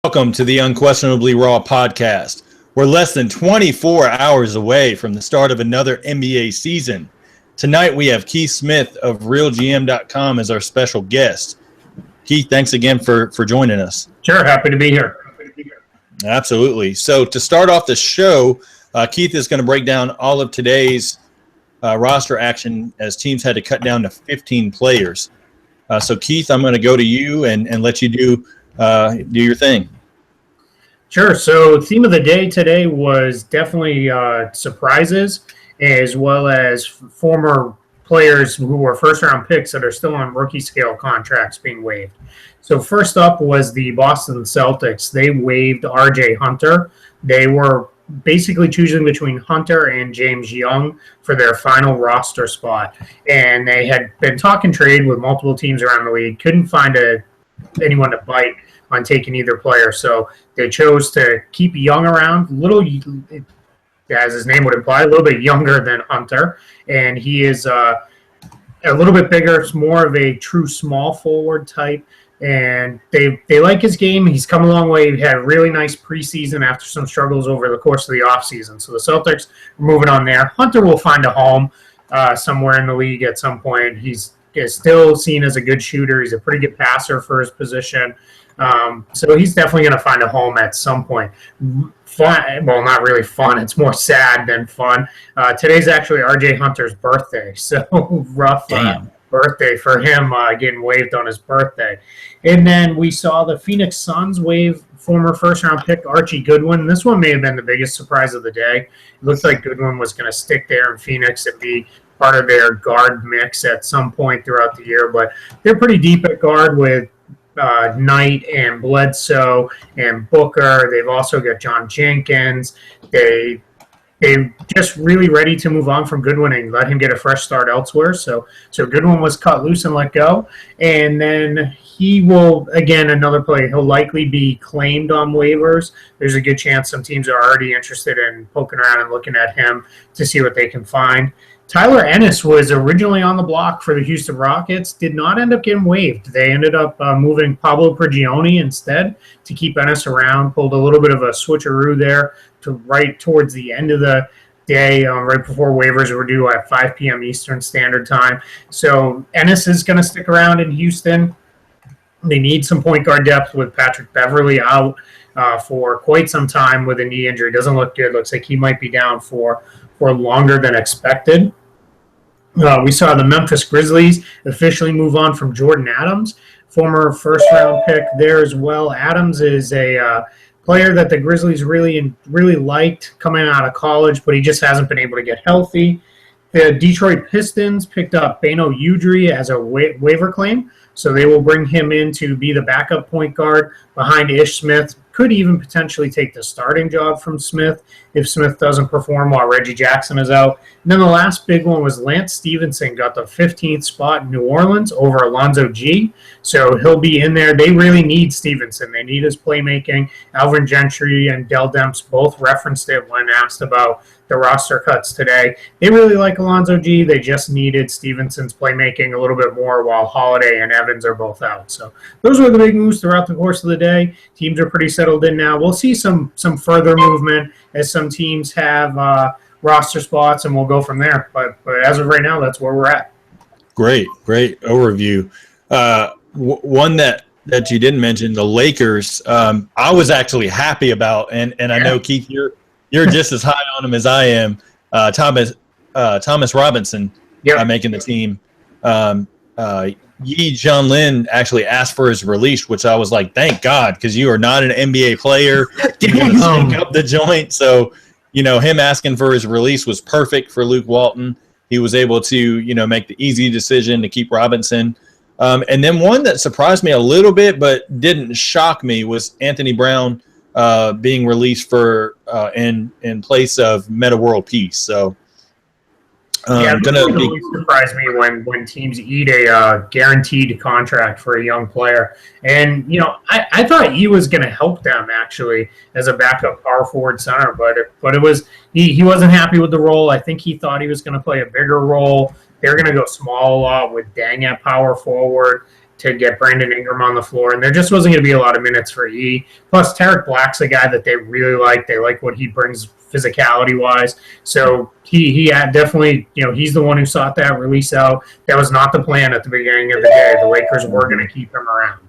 Welcome to the Unquestionably Raw podcast. We're less than 24 hours away from the start of another NBA season. Tonight we have Keith Smith of RealGM.com as our special guest. Keith, thanks again for joining us. Sure, happy to be here. Absolutely. So to start off the show, Keith is going to break down all of today's roster action as teams had to cut down to 15 players. So Keith, I'm going to go to you and let you do your thing. Sure. So theme of the day today was definitely surprises, as well as former players who were first-round picks that are still on rookie scale contracts being waived. So first up was the Boston Celtics. They waived R.J. Hunter. They were basically choosing between Hunter and James Young for their final roster spot. And they had been talking trade with multiple teams around the league, couldn't find anyone to bite on taking either player. So they chose to keep Young around, as his name would imply, a little bit younger than Hunter. And he is a little bit bigger. It's more of a true small forward type. And they like his game. He's come a long way. He had a really nice preseason after some struggles over the course of the offseason. So the Celtics are moving on there. Hunter will find a home somewhere in the league at some point. He's still seen as a good shooter. He's a pretty good passer for his position. So he's definitely going to find a home at some point. Fun, well, not really fun. It's more sad than fun. Today's actually R.J. Hunter's birthday, so rough birthday for him getting waived on his birthday. And then we saw the Phoenix Suns waive former first-round pick Archie Goodwin. This one may have been the biggest surprise of the day. It looks like Goodwin was going to stick there in Phoenix and be part of their guard mix at some point throughout the year, but they're pretty deep at guard with Knight and Bledsoe and Booker. They've also got John Jenkins. They're just really ready to move on from Goodwin and let him get a fresh start elsewhere. So Goodwin was cut loose and let go. And then he will, again, another player, he'll likely be claimed on waivers. There's a good chance some teams are already interested in poking around and looking at him to see what they can find. Tyler Ennis was originally on the block for the Houston Rockets, did not end up getting waived. They ended up moving Pablo Prigioni instead to keep Ennis around, pulled a little bit of a switcheroo there to right towards the end of the day, right before waivers were due at 5 p.m. Eastern Standard Time. So Ennis is going to stick around in Houston. They need some point guard depth with Patrick Beverley out for quite some time with a knee injury. Doesn't look good. Looks like he might be down for longer than expected. We saw the Memphis Grizzlies officially move on from Jordan Adams, former first-round pick there as well. Adams is a player that the Grizzlies really liked coming out of college, but he just hasn't been able to get healthy. The Detroit Pistons picked up Beno Udrih as a waiver claim, so they will bring him in to be the backup point guard behind Ish Smith. Could even potentially take the starting job from Smith if Smith doesn't perform while Reggie Jackson is out. And then the last big one was Lance Stevenson got the 15th spot in New Orleans over Alonzo G. So he'll be in there. They really need Stevenson. They need his playmaking. Alvin Gentry and Dell Demps both referenced it when asked about the roster cuts today. They really like Alonzo G. They just needed Stevenson's playmaking a little bit more while Holiday and Evans are both out. So those were the big moves throughout the course of the day. Teams are pretty settled in now. We'll see some further movement as some teams have roster spots, and we'll go from there. But as of right now, that's where we're at. Great overview. One that you didn't mention, the Lakers, I was actually happy about, and I know, Keith, you're just as high on him as I am. Thomas Robinson making the team. Yi Jianlin actually asked for his release, which I was like, thank God, because you are not an NBA player. You're going to shake up the joint. So, him asking for his release was perfect for Luke Walton. He was able to, make the easy decision to keep Robinson. And then one that surprised me a little bit but didn't shock me was Anthony Brown being released for in place of Meta World Peace. So, it always surprised me when teams eat a guaranteed contract for a young player. And, I thought he was going to help them, actually, as a backup power forward center. But it was he wasn't happy with the role. I think he thought he was going to play a bigger role. They're going to go small a lot with Deng at power forward. to get Brandon Ingram on the floor, and there just wasn't going to be a lot of minutes for E. Plus, Tarek Black's a guy that they really like. They like what he brings physicality-wise. So he had definitely, he's the one who sought that release out. That was not the plan at the beginning of the day. The Lakers were going to keep him around.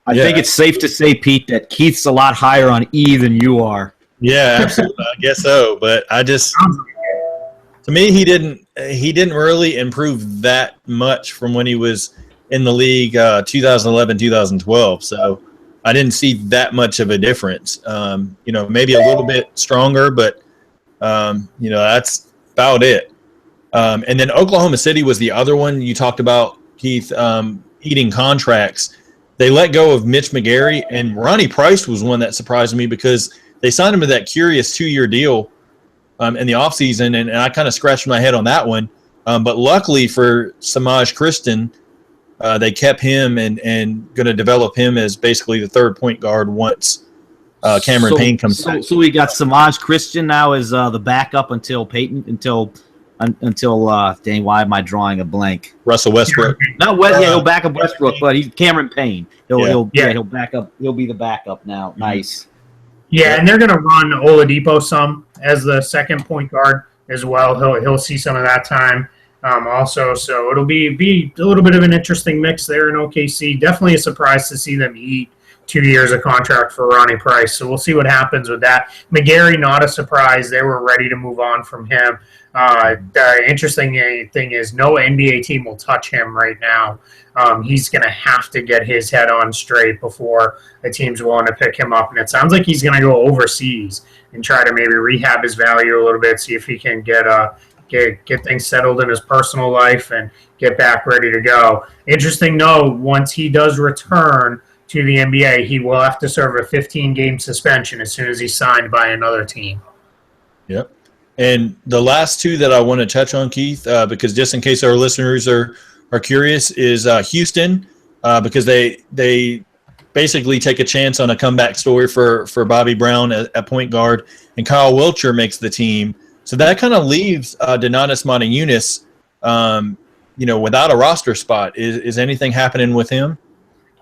I think it's safe to say, Pete, that Keith's a lot higher on E than you are. Yeah, absolutely. I guess so. But to me, he didn't really improve that much from when he was in the league 2011, 2012. So I didn't see that much of a difference. Maybe a little bit stronger, but that's about it. And then Oklahoma City was the other one you talked about, Keith, eating contracts. They let go of Mitch McGary, and Ronnie Price was one that surprised me because they signed him to that curious 2-year deal in the offseason, and I kind of scratched my head on that one. But luckily for Samaj Christon, they kept him and going to develop him as basically the third point guard once Cameron Payne comes back. So we got Samaj Christon now as the backup until dang, why am I drawing a blank? Russell Westbrook. He'll back up Westbrook, but he's Cameron Payne. He'll back up. He'll be the backup now. Nice. Yeah, and they're going to run Oladipo some as the second point guard as well. He'll see some of that time also. So it'll be a little bit of an interesting mix there in OKC. Definitely a surprise to see them eat 2 years of contract for Ronnie Price. So we'll see what happens with that. McGary, not a surprise. They were ready to move on from him. The interesting thing is no NBA team will touch him right now. He's going to have to get his head on straight before a team's willing to pick him up. And it sounds like he's going to go overseas and try to maybe rehab his value a little bit, see if he can get things settled in his personal life and get back ready to go. Interesting note, once he does return to the NBA, he will have to serve a 15-game suspension as soon as he's signed by another team. Yep. And the last two that I want to touch on, Keith, because just in case our listeners are curious, is Houston, because they basically take a chance on a comeback story for Bobby Brown at point guard, and Kyle Wiltshire makes the team. So that kind of leaves Donatas Motiejunas, without a roster spot. Is anything happening with him?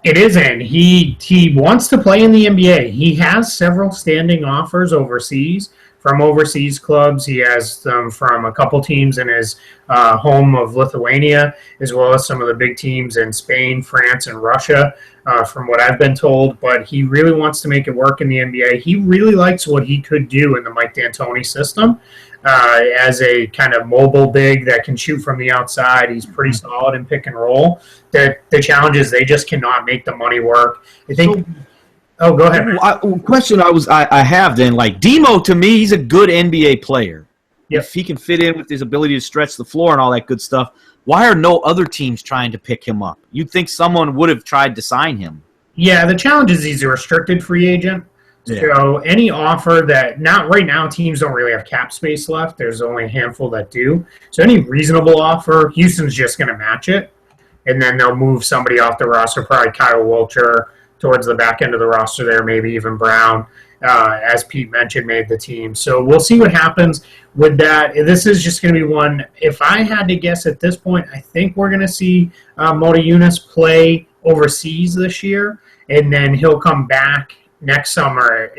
It isn't. He wants to play in the NBA. He has several standing offers overseas from overseas clubs. He has them from a couple teams in his home of Lithuania, as well as some of the big teams in Spain, France, and Russia, from what I've been told. But he really wants to make it work in the NBA. He really likes what he could do in the Mike D'Antoni system. As a kind of mobile big that can shoot from the outside. He's pretty solid in pick and roll. The challenge is they just cannot make the money work. I think. Go ahead. Question I have then, like Demo, to me, he's a good NBA player. Yep. If he can fit in with his ability to stretch the floor and all that good stuff, why are no other teams trying to pick him up? You'd think someone would have tried to sign him. Yeah, the challenge is he's a restricted free agent. Yeah. So any offer that not right now, teams don't really have cap space left. There's only a handful that do. So any reasonable offer, Houston's just going to match it, and then they'll move somebody off the roster, probably Kyle Wiltshire towards the back end of the roster there, maybe even Brown, as Pete mentioned, made the team. So we'll see what happens with that. This is just going to be one. If I had to guess at this point, I think we're going to see Motiejunas play overseas this year, and then he'll come back next summer,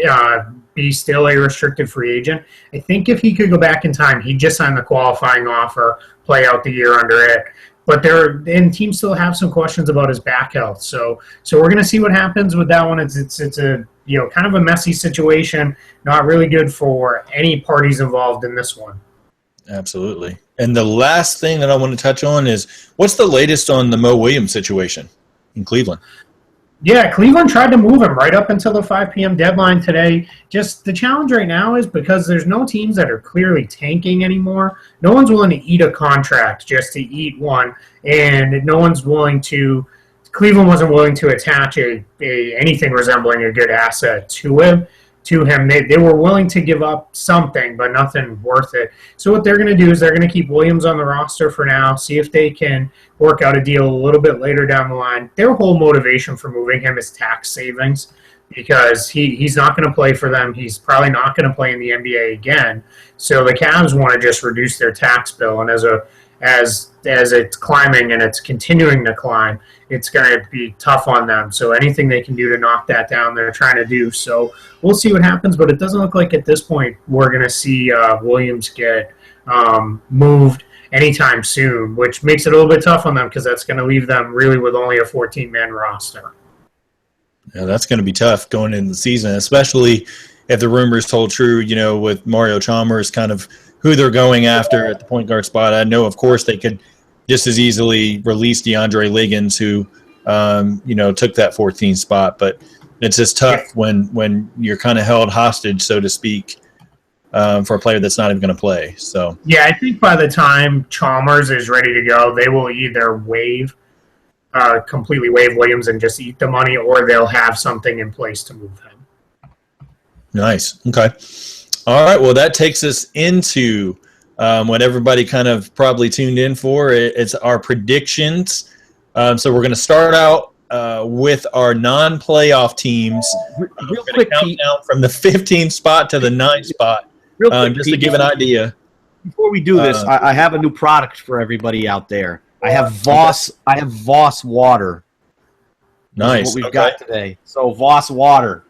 be still a restricted free agent. I think if he could go back in time, he'd just sign the qualifying offer, play out the year under it. But teams still have some questions about his back health. So we're going to see what happens with that one. It's a kind of a messy situation, not really good for any parties involved in this one. Absolutely. And the last thing that I want to touch on is what's the latest on the Mo Williams situation in Cleveland? Yeah, Cleveland tried to move him right up until the 5 p.m. deadline today. Just the challenge right now is because there's no teams that are clearly tanking anymore. No one's willing to eat a contract just to eat one, and no one's willing to – Cleveland wasn't willing to attach anything resembling a good asset to him. They were willing to give up something, but nothing worth it. So what they're going to do is they're going to keep Williams on the roster for now, see if they can work out a deal a little bit later down the line. Their whole motivation for moving him is tax savings because he's not going to play for them. He's probably not going to play in the NBA again. So the Cavs want to just reduce their tax bill, and as as it's climbing and it's continuing to climb, it's going to be tough on them. So anything they can do to knock that down, they're trying to do. So we'll see what happens, but it doesn't look like at this point we're going to see Williams get moved anytime soon, which makes it a little bit tough on them because that's going to leave them really with only a 14-man roster. Yeah, that's going to be tough going into the season, especially if the rumors hold true, with Mario Chalmers kind of who they're going after at the point guard spot. I know, of course, they could just as easily release DeAndre Liggins, who, took that 14th spot. But it's just tough when you're kind of held hostage, so to speak, for a player that's not even going to play. So yeah, I think by the time Chalmers is ready to go, they will either completely waive Williams and just eat the money, or they'll have something in place to move him. Nice. Okay. All right. Well, that takes us into what everybody kind of probably tuned in for. It's our predictions. So we're going to start out with our non-playoff teams. Real quick, count down from the 15th spot to the 9th spot, real quick, just to give an idea. Before we do this, I have a new product for everybody out there. I have Voss. I have Voss water. Nice. What we've got today. So Voss water.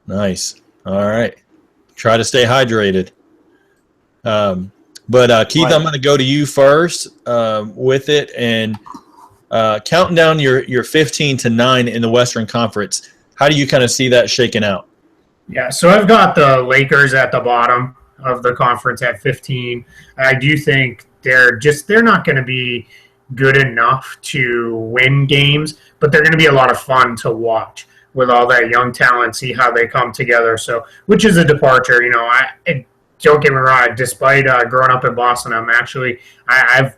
Nice. All right. Try to stay hydrated. But Keith, I'm going to go to you first with it, and counting down your 15 to 9 in the Western Conference. How do you kind of see that shaking out? Yeah, so I've got the Lakers at the bottom of the conference at 15. I do think they're not going to be good enough to win games, but they're going to be a lot of fun to watch with all that young talent, see how they come together. So, which is a departure. I don't get me wrong. Despite growing up in Boston, I've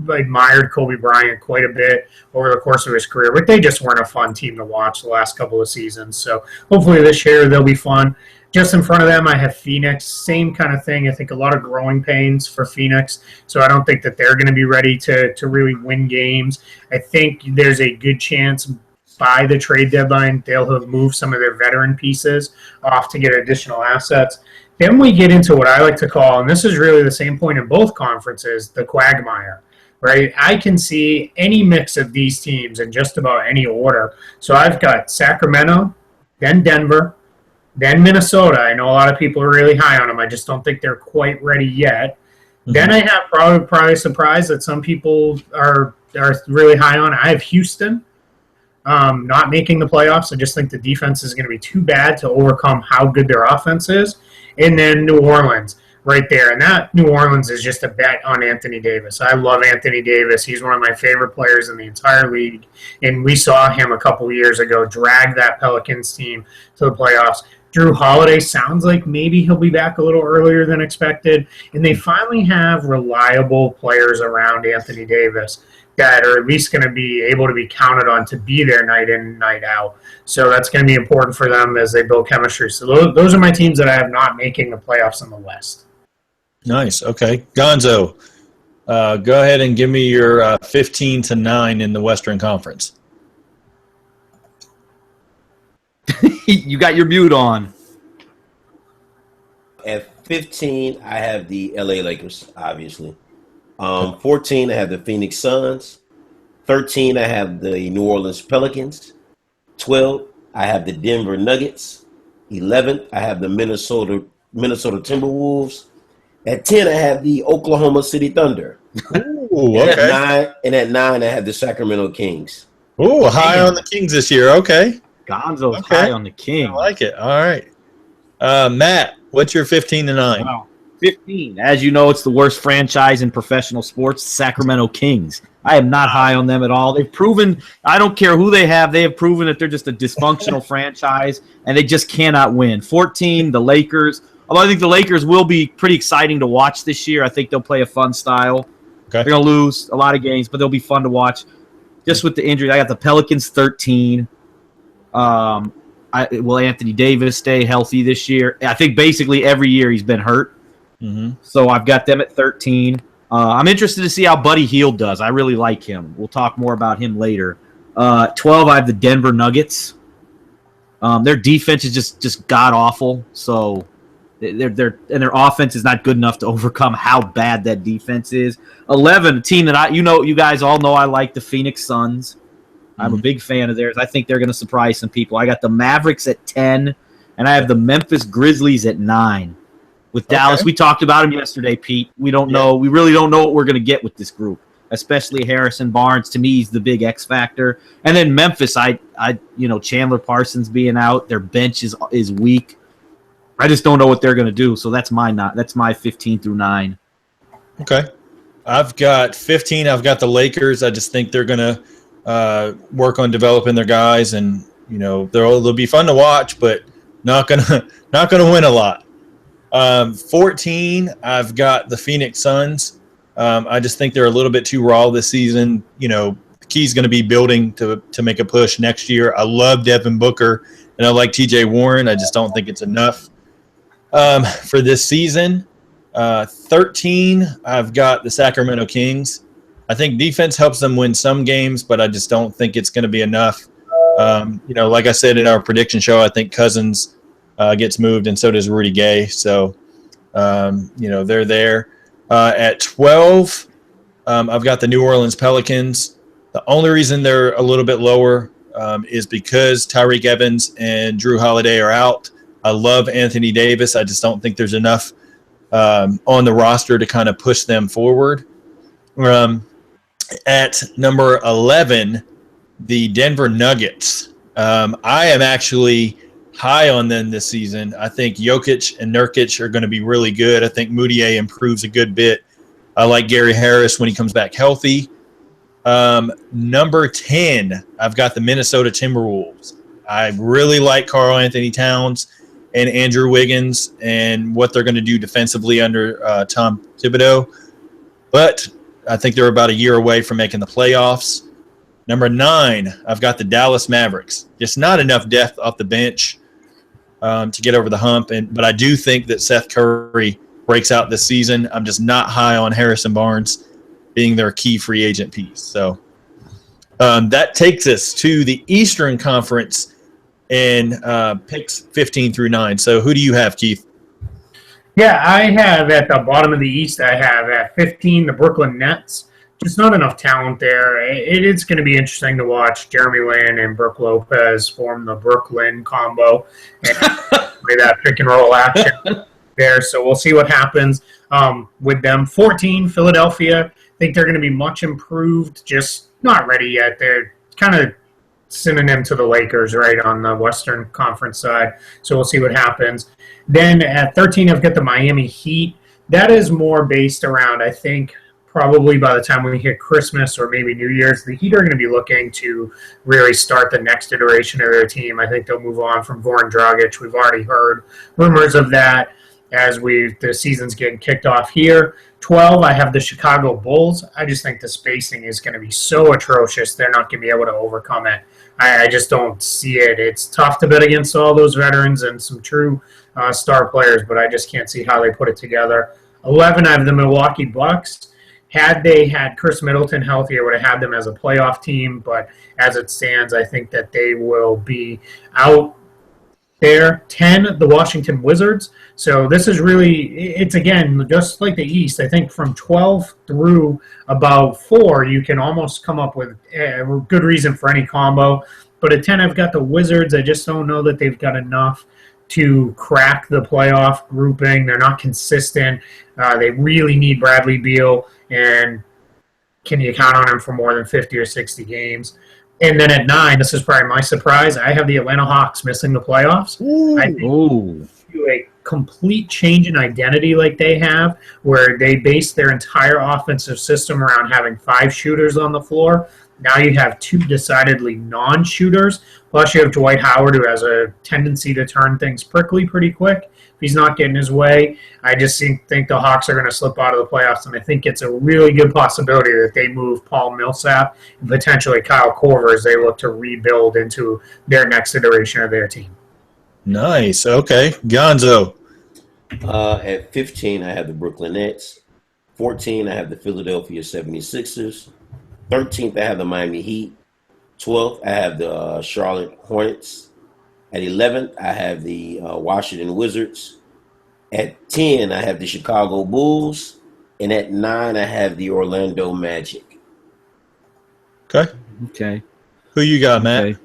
admired Kobe Bryant quite a bit over the course of his career, but they just weren't a fun team to watch the last couple of seasons. So hopefully this year they'll be fun. Just in front of them, I have Phoenix. Same kind of thing. I think a lot of growing pains for Phoenix. So I don't think that they're going to be ready to really win games. I think there's a good chance by the trade deadline they'll have moved some of their veteran pieces off to get additional assets. Then we get into what I like to call, and this is really the same point in both conferences, the quagmire, right? I can see any mix of these teams in just about any order. So I've got Sacramento, then Denver, then Minnesota. I know a lot of people are really high on them. I just don't think they're quite ready yet. Mm-hmm. Then I have probably surprised that some people are really high on. I have Houston not making the playoffs. I just think the defense is going to be too bad to overcome how good their offense is. And then New Orleans right there. And that New Orleans is just a bet on Anthony Davis. I love Anthony Davis. He's one of my favorite players in the entire league. And we saw him a couple years ago drag that Pelicans team to the playoffs. Drew Holiday sounds like maybe he'll be back a little earlier than expected. And they finally have reliable players around Anthony Davis that are at least going to be able to be counted on to be there night in, night out. So that's going to be important for them as they build chemistry. So those are my teams that I have not making the playoffs in the West. Nice. Okay. Gonzo, go ahead and give me your 15 to 9 in the Western Conference. You got your mute on. At 15, I have the LA Lakers, obviously. 14, I have the Phoenix Suns. 13, I have the New Orleans Pelicans. 12, I have the Denver Nuggets. 11, I have the Minnesota Timberwolves. At 10, I have the Oklahoma City Thunder. Ooh, okay. At 9, I have the Sacramento Kings. Ooh, high on the Kings this year. Okay. Gonzo's high on the Kings. I like it. All right. Matt, what's your 15 to 9? Wow. 15. As you know, it's the worst franchise in professional sports, Sacramento Kings. I am not high on them at all. They've proven, I don't care who they have proven that they're just a dysfunctional franchise, and they just cannot win. 14, the Lakers. Although I think the Lakers will be pretty exciting to watch this year. I think they'll play a fun style. Okay. They're going to lose a lot of games, but they'll be fun to watch. Just with the injury, I got the Pelicans 13. Will Anthony Davis stay healthy this year? I think basically every year he's been hurt. Mm-hmm. So I've got them at 13. I'm interested to see how Buddy Hield does. I really like him. We'll talk more about him later. 12, I have the Denver Nuggets. Their defense is just god-awful. So their offense is not good enough to overcome how bad that defense is. 11, a team that you guys all know I like, the Phoenix Suns. I'm a big fan of theirs. I think they're going to surprise some people. I got the Mavericks at 10, and I have the Memphis Grizzlies at 9. With Dallas, we talked about them yesterday, Pete. We don't know. We really don't know what we're going to get with this group, especially Harrison Barnes. To me, he's the big X factor. And then Memphis, Chandler Parsons being out, their bench is weak. I just don't know what they're going to do. So that's my 15 through 9. Okay. I've got 15. I've got the Lakers. I just think they're going to work on developing their guys, and they'll be fun to watch, but not gonna win a lot. 14. I've got the Phoenix Suns. I just think they're a little bit too raw this season. The key's going to be building to make a push next year. I love Devin Booker, and I like T.J. Warren. I just don't think it's enough for this season. 13. I've got the Sacramento Kings. I think defense helps them win some games, but I just don't think it's going to be enough. Like I said in our prediction show, I think Cousins gets moved, and so does Rudy Gay. So, they're there. At 12, I've got the New Orleans Pelicans. The only reason they're a little bit lower is because Tyreek Evans and Drew Holiday are out. I love Anthony Davis. I just don't think there's enough on the roster to kind of push them forward. At number 11, the Denver Nuggets. I am actually high on them this season. I think Jokic and Nurkic are going to be really good. I think Moutier improves a good bit. I like Gary Harris when he comes back healthy. Number 10, I've got the Minnesota Timberwolves. I really like Karl Anthony Towns and Andrew Wiggins and what they're going to do defensively under Tom Thibodeau. But I think they're about a year away from making the playoffs. Number 9, I've got the Dallas Mavericks. Just not enough depth off the bench to get over the hump. But I do think that Seth Curry breaks out this season. I'm just not high on Harrison Barnes being their key free agent piece. So that takes us to the Eastern Conference and picks 15 through 9. So who do you have, Keith? Yeah, I have at the bottom of the East, I have at 15 the Brooklyn Nets. Just not enough talent there. It's going to be interesting to watch Jeremy Lin and Brook Lopez form the Brooklyn combo and play that pick and roll action there. So we'll see what happens with them. 14, Philadelphia. I think they're going to be much improved, just not ready yet. They're kind of synonym to the Lakers, right, on the Western Conference side. So we'll see what happens. Then at 13, I've got the Miami Heat. That is more based around, I think, probably by the time we hit Christmas or maybe New Year's, the Heat are going to be looking to really start the next iteration of their team. I think they'll move on from Goran Dragic. We've already heard rumors of that as the season's getting kicked off here. 12, I have the Chicago Bulls. I just think the spacing is going to be so atrocious, they're not going to be able to overcome it. I just don't see it. It's tough to bet against all those veterans and some true star players, but I just can't see how they put it together. 11, I have the Milwaukee Bucks. Had they had Chris Middleton healthy, I would have had them as a playoff team, but as it stands, I think that they will be out there. 10, the Washington Wizards. So this is really, it's again, just like the East. I think from 12 through about 4, you can almost come up with a good reason for any combo. But at 10, I've got the Wizards. I just don't know that they've got enough to crack the playoff grouping. They're not consistent. They really need Bradley Beal, and can you count on him for more than 50 or 60 games? And then at 9, this is probably my surprise, I have the Atlanta Hawks missing the playoffs. Ooh. I think a complete change in identity like they have, where they base their entire offensive system around having 5 shooters on the floor. Now you have 2 decidedly non-shooters, plus you have Dwight Howard, who has a tendency to turn things prickly pretty quick. If he's not getting his way, I just think the Hawks are going to slip out of the playoffs, and I think it's a really good possibility that they move Paul Millsap and potentially Kyle Korver as they look to rebuild into their next iteration of their team. Nice. Okay. Gonzo. At 15, I have the Brooklyn Nets. 14, I have the Philadelphia 76ers. 13th, I have the Miami Heat. 12th, I have the Charlotte Hornets. At 11th, I have the Washington Wizards. At 10, I have the Chicago Bulls. And at 9, I have the Orlando Magic. Okay. Okay. Who you got, Matt? Okay.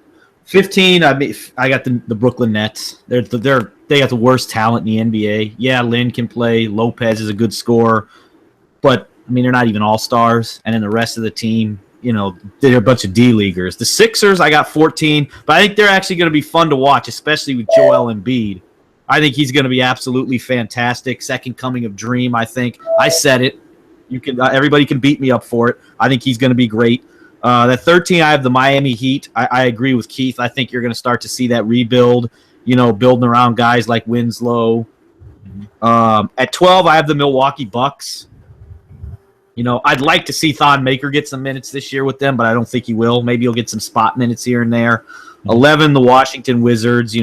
15. I got the Brooklyn Nets. They got the worst talent in the NBA. Yeah, Lin can play. Lopez is a good scorer, but I mean they're not even all stars. And then the rest of the team, they're a bunch of D leaguers. The Sixers, I got 14, but I think they're actually going to be fun to watch, especially with Joel Embiid. I think he's going to be absolutely fantastic. Second coming of Dream. I think I said it. You can everybody can beat me up for it. I think he's going to be great. At 13, I have the Miami Heat. I agree with Keith. I think you're going to start to see that rebuild, building around guys like Winslow. At 12, I have the Milwaukee Bucks. I'd like to see Thon Maker get some minutes this year with them, but I don't think he will. Maybe he'll get some spot minutes here and there. 11, the Washington Wizards.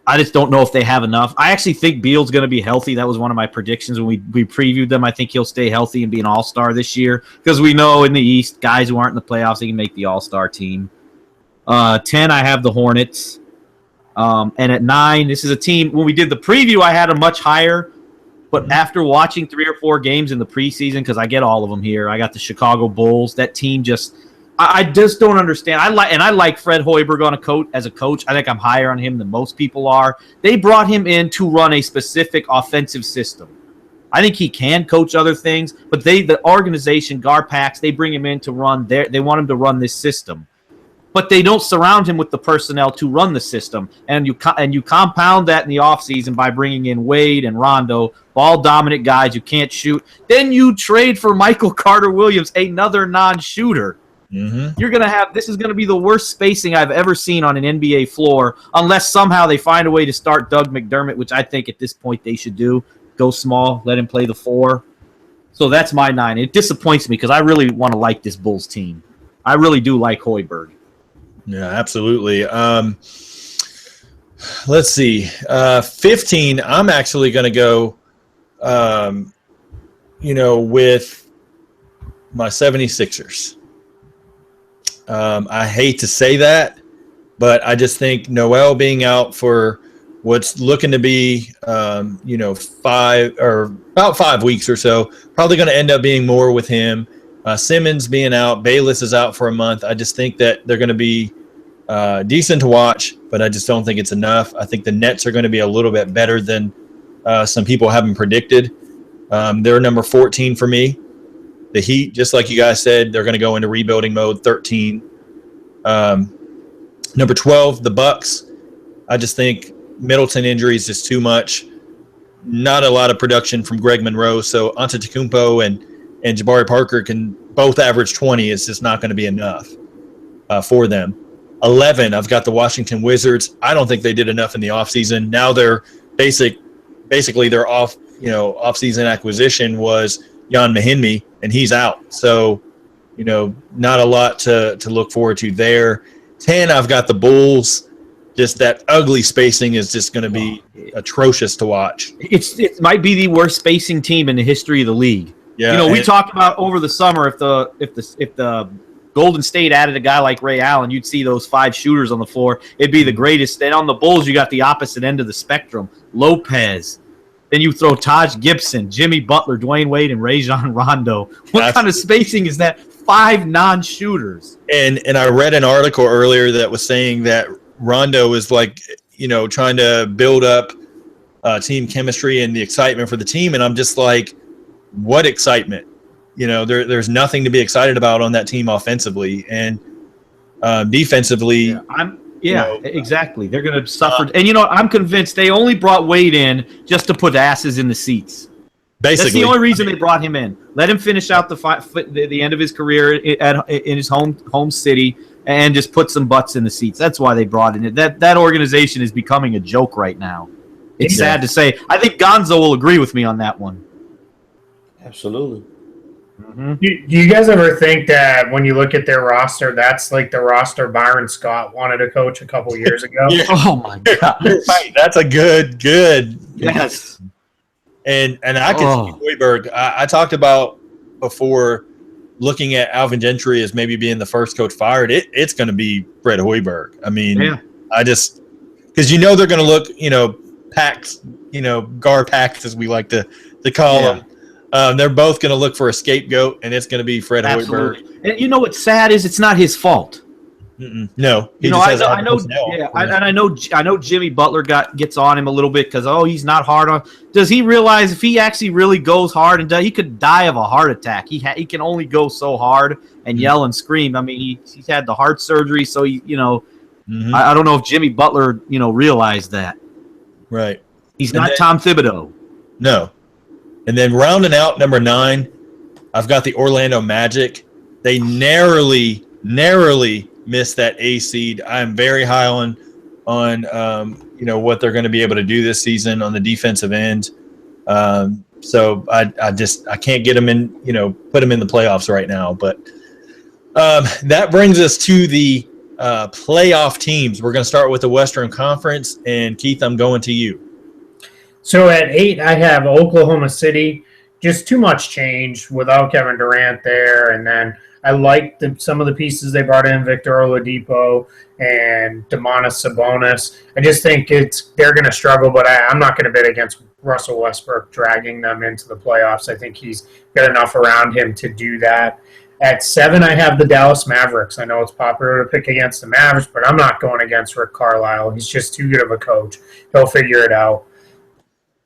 I just don't know if they have enough. I actually think Beal's going to be healthy. That was one of my predictions when we previewed them. I think he'll stay healthy and be an all-star this year because we know in the East, guys who aren't in the playoffs, they can make the all-star team. 10, I have the Hornets. And at 9, this is a team, when we did the preview, I had them much higher. But after watching 3 or 4 games in the preseason, because I get all of them here, I got the Chicago Bulls. That team I just don't understand. I like Fred Hoiberg as a coach. I think I'm higher on him than most people are. They brought him in to run a specific offensive system. I think he can coach other things, but the organization, Garpax, they bring him in to run they want him to run this system. But they don't surround him with the personnel to run the system. And you compound that in the offseason by bringing in Wade and Rondo, ball-dominant guys who can't shoot. Then you trade for Michael Carter-Williams, another non-shooter. Mm-hmm. You're going to have – this is going to be the worst spacing I've ever seen on an NBA floor unless somehow they find a way to start Doug McDermott, which I think at this point they should do. Go small, let him play the 4. So that's my 9. It disappoints me because I really want to like this Bulls team. I really do like Hoiberg. Yeah, absolutely. Let's see. 15, I'm actually going to go, with my 76ers. I hate to say that, but I just think Noel being out for what's looking to be, about 5 weeks or so, probably going to end up being more with him. Simmons being out, Bayless is out for a month. I just think that they're going to be decent to watch, but I just don't think it's enough. I think the Nets are going to be a little bit better than some people haven't predicted. They're number 14 for me. The Heat, just like you guys said, they're going to go into rebuilding mode. 13. Number 12, the Bucks. I just think Middleton injury is just too much. Not a lot of production from Greg Monroe, so Antetokounmpo and Jabari Parker can both average 20. It's just not going to be enough for them. 11, I've got the Washington Wizards. I don't think they did enough in the offseason. Now they're basically their off-season acquisition was Jan Mahinmi, and he's out. So, not a lot to look forward to there. 10, I've got the Bulls. Just that ugly spacing is just going to be atrocious to watch. It might be the worst spacing team in the history of the league. Yeah, we talked about over the summer if the Golden State added a guy like Ray Allen, you'd see those 5 shooters on the floor. It'd be the greatest. Then on the Bulls, you got the opposite end of the spectrum. Lopez. Then you throw Taj Gibson, Jimmy Butler, Dwayne Wade, and Rajon Rondo. What kind of spacing is that? 5 non-shooters. And I read an article earlier that was saying that Rondo is trying to build up team chemistry and the excitement for the team. And I'm just like, what excitement? There's nothing to be excited about on that team offensively and defensively. Exactly. They're going to suffer. And I'm convinced they only brought Wade in just to put asses in the seats. Basically, that's the only reason they brought him in. Let him finish out the end of his career in his home city and just put some butts in the seats. That's why they brought in it. That organization is becoming a joke right now. It's sad to say. I think Gonzo will agree with me on that one. Absolutely. Mm-hmm. Do you guys ever think that when you look at their roster, that's like the roster Byron Scott wanted to coach a couple years ago? Yeah. Oh my God! Right. That's a good. Yes. And I can see Hoiberg. I talked about before looking at Alvin Gentry as maybe being the first coach fired. It's going to be Fred Hoiberg. I mean, I just because they're going to look. packs, Gar packs as we like to call them. They're both going to look for a scapegoat, and it's going to be Fred Hoiberg. And you know what's sad is it's not his fault. No, he just has I know Jimmy Butler gets on him a little bit because he's not hard on. Does he realize if he actually really goes hard and he could die of a heart attack? He can only go so hard and yell and scream. I mean, he's had the heart surgery, so I don't know if Jimmy Butler realized that. Right, he's not Tom Thibodeau. No, and then rounding out number 9, I've got the Orlando Magic. They narrowly missed that A seed. I'm very high on what they're going to be able to do this season on the defensive end. So I can't get them in, put them in the playoffs right now. But that brings us to the playoff teams. We're going to start with the Western Conference, and Keith, I'm going to you. So at 8, I have Oklahoma City. Just too much change without Kevin Durant there, and then I like some of the pieces they brought in, Victor Oladipo and Domantas Sabonis. I just think they're going to struggle, but I'm not going to bet against Russell Westbrook dragging them into the playoffs. I think he's got enough around him to do that. At 7, I have the Dallas Mavericks. I know it's popular to pick against the Mavericks, but I'm not going against Rick Carlisle. He's just too good of a coach. He'll figure it out.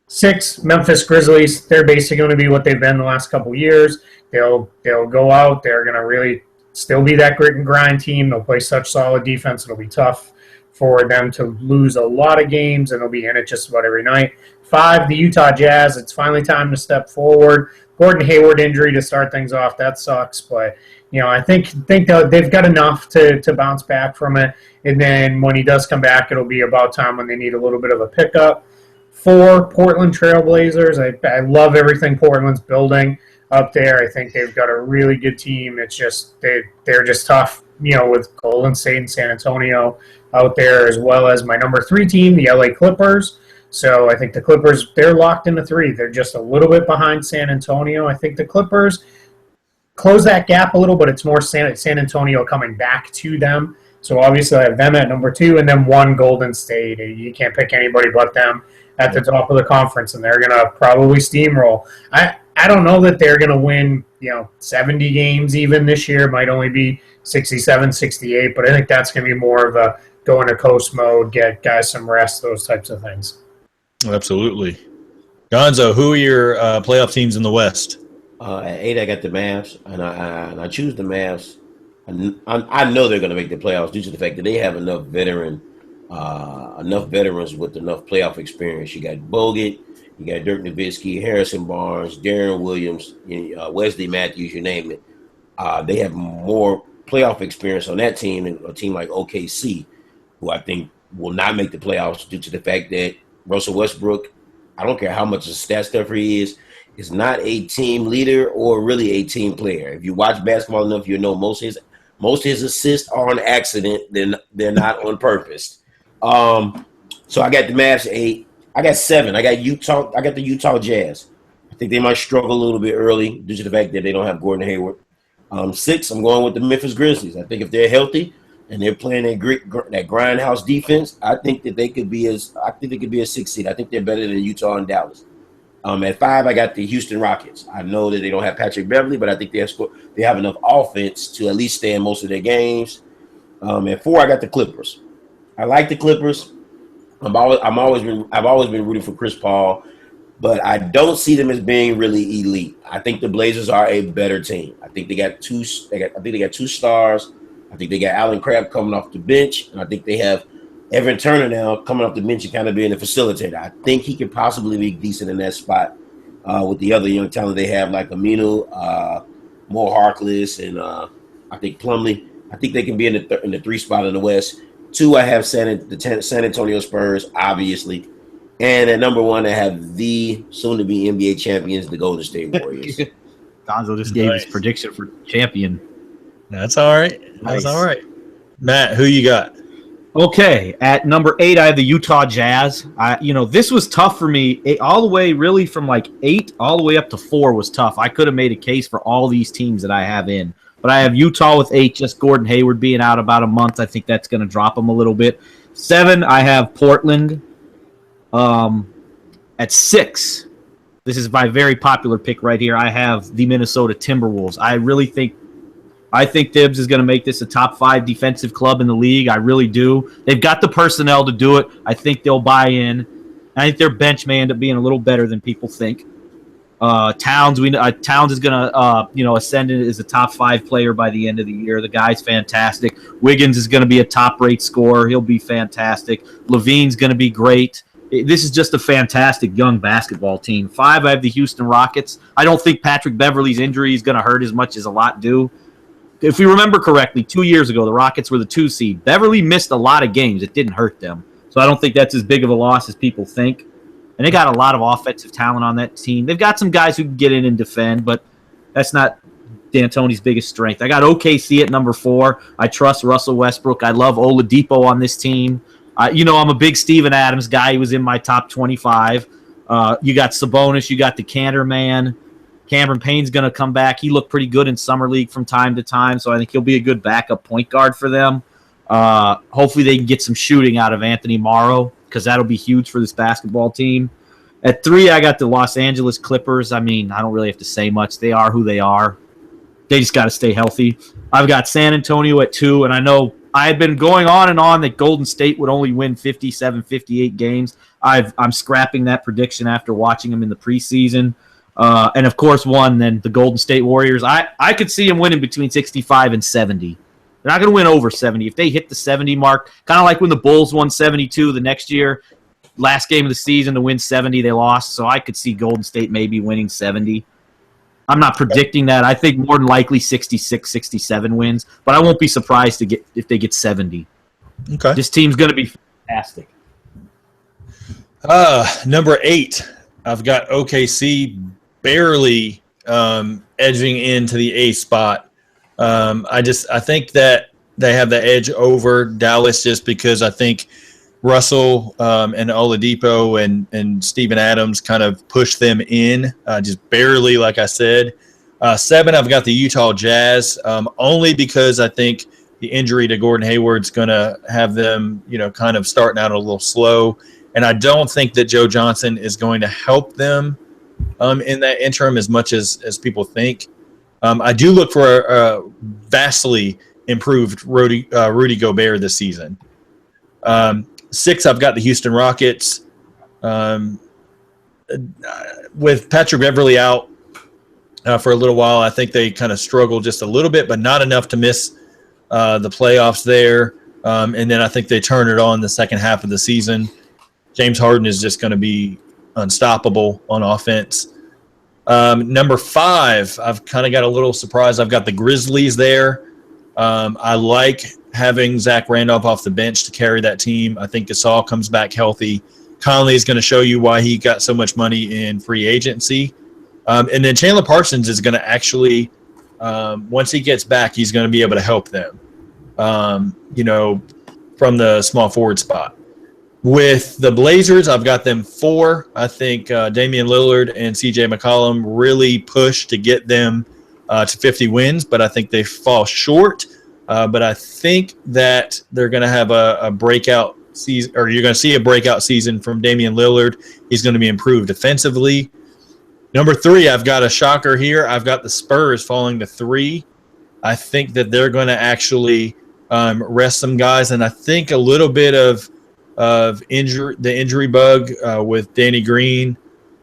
6, Memphis Grizzlies. They're basically going to be what they've been the last couple years. They'll go out. They're going to really still be that grit and grind team. They'll play such solid defense. It'll be tough for them to lose a lot of games, and they'll be in it just about every night. 5, the Utah Jazz. It's finally time to step forward. Gordon Hayward injury to start things off. That sucks, but I think they've got enough to bounce back from it. And then when he does come back, it'll be about time when they need a little bit of a pickup. 4, Portland Trailblazers. I love everything Portland's building up there. I think they've got a really good team. It's just they're just tough, with Golden State and San Antonio out there, as well as my number 3 team, the LA Clippers. So I think the Clippers, they're locked into 3. They're just a little bit behind San Antonio. I think the Clippers close that gap a little, but it's more San Antonio coming back to them. So obviously I have them at number 2, and then 1, Golden State. You can't pick anybody but them at the top of the conference, and they're going to probably steamroll. I don't know that they're going to win, 70 games even this year. It might only be 67, 68, but I think that's going to be more of a go into coast mode, get guys some rest, those types of things. Absolutely. Gonzo, who are your playoff teams in the West? At 8, I got the Mavs, and I choose the Mavs. I know they're going to make the playoffs due to the fact that they have enough veterans with enough playoff experience. You got Bogut, you got Dirk Nowitzki, Harrison Barnes, Darren Williams, Wesley Matthews, you name it. They have more playoff experience on that team than a team like OKC, who I think will not make the playoffs due to the fact that Russell Westbrook, I don't care how much of a stat stuffer he is not a team leader or really a team player. If you watch basketball enough, you know most of his assists are on accident. They're not on purpose. So I got the Mavs 8. I got 7. I got Utah. I got the Utah Jazz. I think they might struggle a little bit early due to the fact that they don't have Gordon Hayward. 6. I'm going with the Memphis Grizzlies. I think if they're healthy and they're playing that grindhouse defense, I think they could be a 6 seed. I think they're better than Utah and Dallas. At 5, I got the Houston Rockets. I know that they don't have Patrick Beverly, but I think they have enough offense to at least stay in most of their games. At 4, I got the Clippers. I like the Clippers. I've always been rooting for Chris Paul, but I don't see them as being really elite. I think the Blazers are a better team. I think they got 2 stars. I think they got Allen Crabbe coming off the bench, and I think they have Evan Turner now coming off the bench and kind of being a facilitator. I think he could possibly be decent in that spot with the other young talent they have, like Aminu, Mo Harkless, and I think Plumlee. I think they can be in the 3 spot in the West. 2, I have San Antonio Spurs, obviously. And at number 1, I have the soon-to-be NBA champions, the Golden State Warriors. Gonzo just gave his prediction for champion. That's all right. That's all right. Matt, who you got? Okay, at number 8, I have the Utah Jazz. This was tough for me. All the way, really, from like 8 all the way up to 4 was tough. I could have made a case for all these teams that I have in. But I have Utah with 8, just Gordon Hayward being out about a month. I think that's going to drop them a little bit. 7, I have Portland. At 6, this is my very popular pick right here. I have the Minnesota Timberwolves. I think Tibbs is going to make this a top 5 defensive club in the league. I really do. They've got the personnel to do it. I think they'll buy in. I think their bench may end up being a little better than people think. Towns is going to ascend as a top 5 player by the end of the year. The guy's fantastic. Wiggins is going to be a top-rate scorer. He'll be fantastic. Levine's going to be great. This is just a fantastic young basketball team. 5, I have the Houston Rockets. I don't think Patrick Beverley's injury is going to hurt as much as a lot do. If we remember correctly, 2 years ago, the Rockets were the 2 seed. Beverley missed a lot of games. It didn't hurt them. So I don't think that's as big of a loss as people think. And they got a lot of offensive talent on that team. They've got some guys who can get in and defend, but that's not D'Antoni's biggest strength. I got OKC at number 4. I trust Russell Westbrook. I love Oladipo on this team. I'm a big Steven Adams guy. He was in my top 25. You got Sabonis. You got the Cantor man. Cameron Payne's going to come back. He looked pretty good in Summer League from time to time, so I think he'll be a good backup point guard for them. Hopefully they can get some shooting out of Anthony Morrow because that'll be huge for this basketball team. At 3, I got the Los Angeles Clippers. I mean, I don't really have to say much. They are who they are. They just got to stay healthy. I've got San Antonio at 2, and I know I had been going on and on that Golden State would only win 57, 58 games. I'm scrapping that prediction after watching them in the preseason. And, of course, then the Golden State Warriors. I could see them winning between 65 and 70. They're not going to win over 70. If they hit the 70 mark, kind of like when the Bulls won 72 the next year, last game of the season to win 70, they lost. So I could see Golden State maybe winning 70. I'm not predicting that. I think more than likely 66, 67 wins. But I won't be surprised if they get 70. Okay. This team's going to be fantastic. Number 8, I've got OKC barely edging into the A spot. I think that they have the edge over Dallas just because I think Russell and Oladipo and Steven Adams kind of push them in just barely, like I said. 7, I've got the Utah Jazz only because I think the injury to Gordon Hayward's going to have them, kind of starting out a little slow. And I don't think that Joe Johnson is going to help them in that interim as much as people think. I do look for a vastly improved Rudy Gobert this season. 6, I've got the Houston Rockets. With Patrick Beverley out for a little while, I think they kind of struggle just a little bit, but not enough to miss the playoffs there. And then I think they turn it on the second half of the season. James Harden is just going to be unstoppable on offense. Number 5, I've kind of got a little surprise. I've got the Grizzlies there. I like having Zach Randolph off the bench to carry that team. I think Gasol comes back healthy. Conley is going to show you why he got so much money in free agency. And then Chandler Parsons is going to actually, once he gets back, he's going to be able to help them, from the small forward spot. With the Blazers, I've got them 4. I think Damian Lillard and C.J. McCollum really push to get them to 50 wins, but I think they fall short. But I think that they're going to have a breakout season, or you're going to see a breakout season from Damian Lillard. He's going to be improved defensively. Number 3, I've got a shocker here. I've got the Spurs falling to 3. I think that they're going to actually rest some guys, and I think a little bit of the injury bug with Danny Green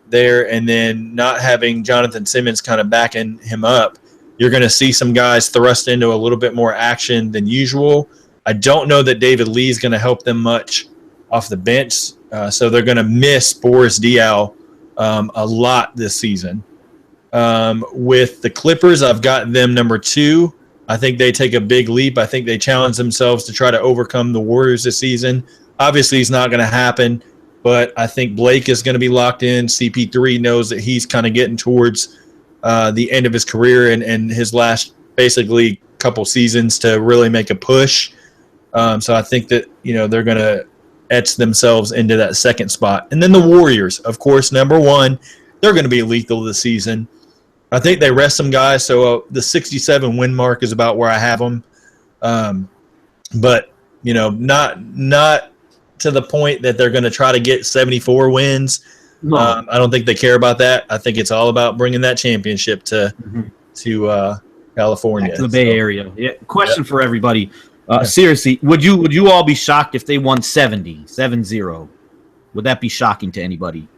there, and then not having Jonathan Simmons kind of backing him up. You're going to see some guys thrust into a little bit more action than usual. I don't know that David Lee is going to help them much off the bench, so they're going to miss Boris Diaw a lot this season. With the Clippers, I've got them number 2. I think they take a big leap. I think they challenge themselves to try to overcome the Warriors this season. Obviously, it's not going to happen, but I think Blake is going to be locked in. CP3 knows that he's kind of getting towards the end of his career and his last basically couple seasons to really make a push. So I think that, they're going to etch themselves into that second spot. And then the Warriors, of course, number 1, they're going to be lethal this season. I think they rest some guys, so the 67 win mark is about where I have them. But, not to the point that they're going to try to get 74 wins. No. I don't think they care about that. I think it's all about bringing that championship to California. Back to the Bay Area. Yeah. Question for everybody. Yeah. Seriously, would you all be shocked if they won 7-0? Would that be shocking to anybody?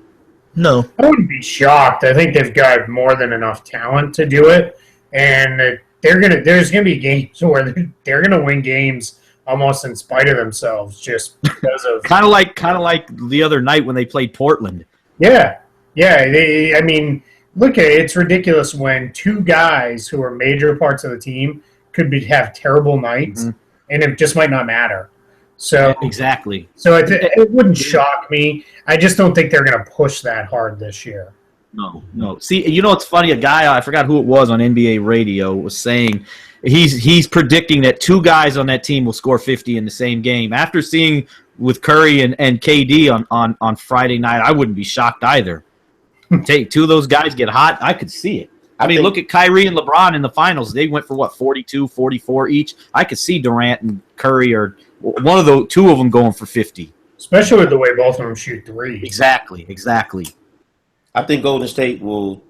No. I wouldn't be shocked. I think they've got more than enough talent to do it, and there's gonna be games where they're gonna win games almost in spite of themselves, just because of kind of like the other night when they played Portland. Yeah. I mean, look at it. It's ridiculous when two guys who are major parts of the team could have terrible nights, and it just might not matter. So exactly. So it wouldn't shock me. I just don't think they're going to push that hard this year. No. See, you know what's funny? A guy, I forgot who it was on NBA radio, was saying he's predicting that two guys on that team will score 50 in the same game. After seeing with Curry and KD on Friday night, I wouldn't be shocked either. Take two of those guys get hot, I could see it. I mean, look at Kyrie and LeBron in the finals. They went for 42, 44 each. I could see Durant and Curry or one of the two of them going for 50. Especially with the way both of them shoot threes. Exactly. I think Golden State will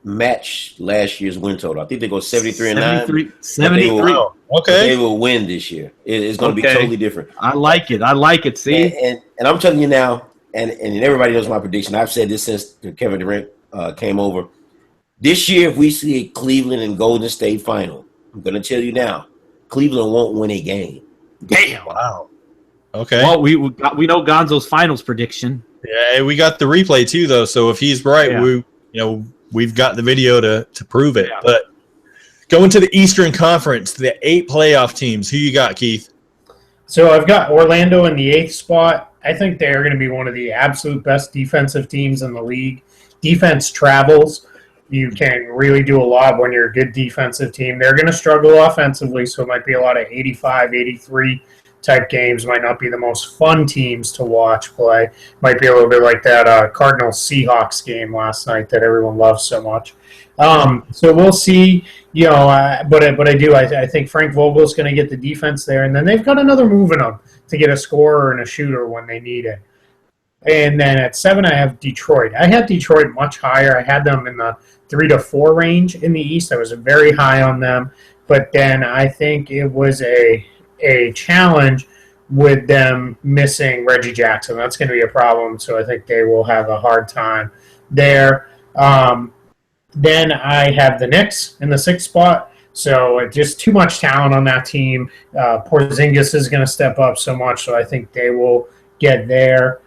match last year's win total. I think they go 73-9. 73. Okay. They will win this year. It's going to be totally different. I like it. See? And I'm telling you now, and everybody knows my prediction. I've said this since Kevin Durant came over. This year, if we see a Cleveland and Golden State final, I'm going to tell you now, Cleveland won't win a game. Damn. Wow. Okay. Well, we know Gonzo's finals prediction. Yeah, we got the replay too, though. So if he's right, we've got the video to prove it. Yeah. But going to the Eastern Conference, the 8 playoff teams. Who you got, Keith? So I've got Orlando in the 8th spot. I think they're going to be one of the absolute best defensive teams in the league. Defense travels. You can really do a lot when you're a good defensive team. They're going to struggle offensively, so it might be a lot of 85, 83 type games. Might not be the most fun teams to watch play. Might be a little bit like that Cardinals-Seahawks game last night that everyone loves so much. So we'll see. But I think Frank Vogel's going to get the defense there, and then they've got another move in them to get a scorer and a shooter when they need it. And then at 7, I have Detroit. I had Detroit much higher. I had them in the 3 to 4 range in the East. I was very high on them. But then I think it was a challenge with them missing Reggie Jackson. That's going to be a problem, so I think they will have a hard time there. Then I have the Knicks in the 6th spot. So just too much talent on that team. Porzingis is going to step up so much, so I think they will get there.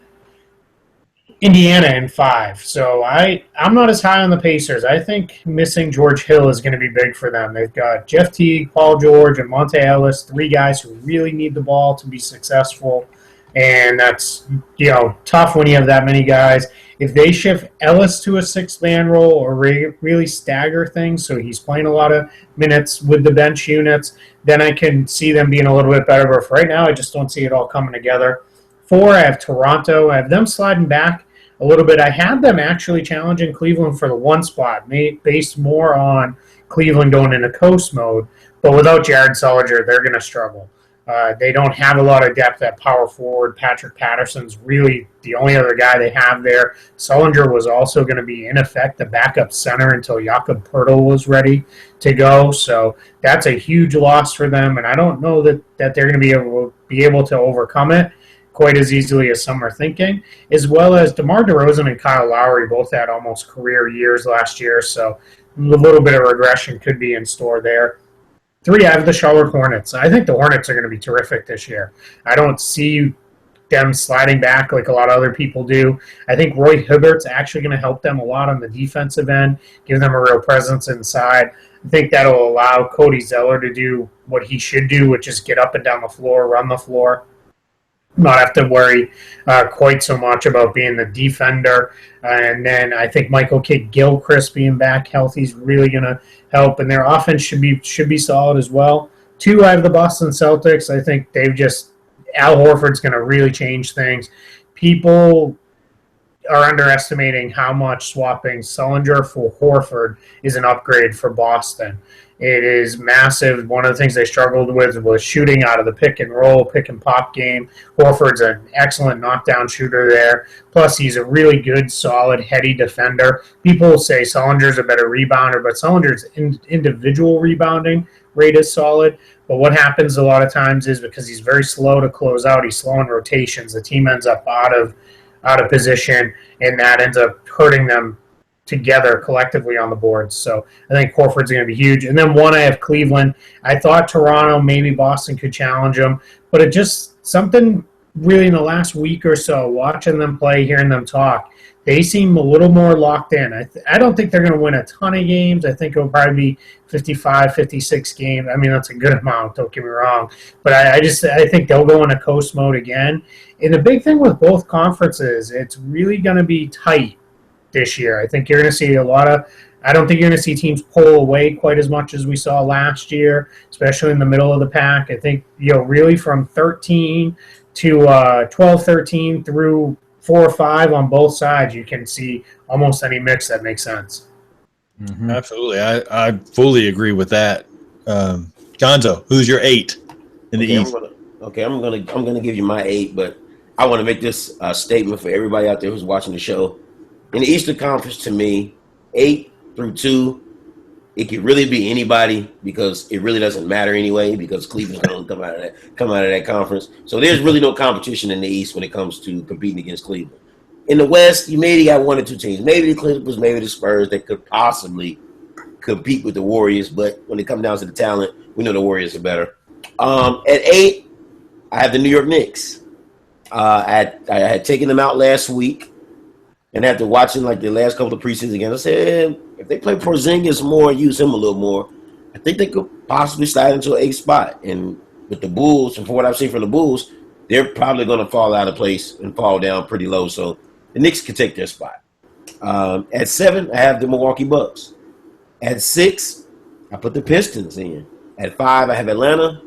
Indiana in 5. So I'm not as high on the Pacers. I think missing George Hill is going to be big for them. They've got Jeff Teague, Paul George, and Monte Ellis, 3 guys who really need the ball to be successful. And that's, tough when you have that many guys. If they shift Ellis to a 6-man role or really stagger things, so he's playing a lot of minutes with the bench units, then I can see them being a little bit better. But for right now, I just don't see it all coming together. 4, I have Toronto. I have them sliding back a little bit. I had them actually challenging Cleveland for the 1 spot, based more on Cleveland going into coast mode. But without Jared Sullinger, they're going to struggle. They don't have a lot of depth at power forward. Patrick Patterson's really the only other guy they have there. Sullinger was also going to be, in effect, the backup center until Jakob Poeltl was ready to go. So that's a huge loss for them, and I don't know that they're going to be able to overcome it quite as easily as some are thinking, as well as DeMar DeRozan and Kyle Lowry both had almost career years last year, so a little bit of regression could be in store there. 3, I have the Charlotte Hornets. I think the Hornets are going to be terrific this year. I don't see them sliding back like a lot of other people do. I think Roy Hibbert's actually going to help them a lot on the defensive end, give them a real presence inside. I think that'll allow Cody Zeller to do what he should do, which is get up and down the floor, run the floor, not have to worry quite so much about being the defender. And then I think Michael Kidd-Gilchrist being back healthy is really going to help, and their offense should be solid as well. 2, I have the Boston Celtics. I think Al Horford's going to really change things. People are underestimating how much swapping Sullinger for Horford is an upgrade for Boston. It is massive. One of the things they struggled with was shooting out of the pick and roll, pick and pop game. Horford's an excellent knockdown shooter there. Plus, he's a really good, solid, heady defender. People say Sullinger's a better rebounder, but Sullinger's individual rebounding rate is solid. But what happens a lot of times is because he's very slow to close out, he's slow in rotations. The team ends up out of position, and that ends up hurting them together collectively on the board. So I think Horford's going to be huge. And then I have Cleveland. I thought Toronto, maybe Boston could challenge them, but it just something really in the last week or so, watching them play, hearing them talk, they seem a little more locked in. I don't think they're going to win a ton of games. I think it'll probably be 55, 56 games. I mean, that's a good amount, don't get me wrong. But I think they'll go into coast mode again. And the big thing with both conferences, it's really going to be tight this year. I think you're going to see I don't think you're going to see teams pull away quite as much as we saw last year, especially in the middle of the pack. I think, really from 13 to 12, 13 through 4 or 5 on both sides, you can see almost any mix that makes sense. Mm-hmm. Absolutely. I fully agree with that. Gonzo, who's your 8 in the East? I'm gonna give you my 8, but I want to make this statement for everybody out there who's watching the show. In the Eastern Conference, to me, 8 through 2, it could really be anybody because it really doesn't matter anyway because Cleveland's going to come out of that conference. So there's really no competition in the East when it comes to competing against Cleveland. In the West, you maybe got 1 or 2 teams, maybe the Clippers, maybe the Spurs that could possibly compete with the Warriors. But when it comes down to the talent, we know the Warriors are better. At 8, I have the New York Knicks. I had taken them out last week. And after watching like the last couple of preseason games, I said, if they play Porzingis more and use him a little more, I think they could possibly slide into an 8th spot. And with the Bulls, and from what I've seen from the Bulls, they're probably going to fall out of place and fall down pretty low. So the Knicks could take their spot. At 7, I have the Milwaukee Bucks. At 6, I put the Pistons in. At 5, I have Atlanta.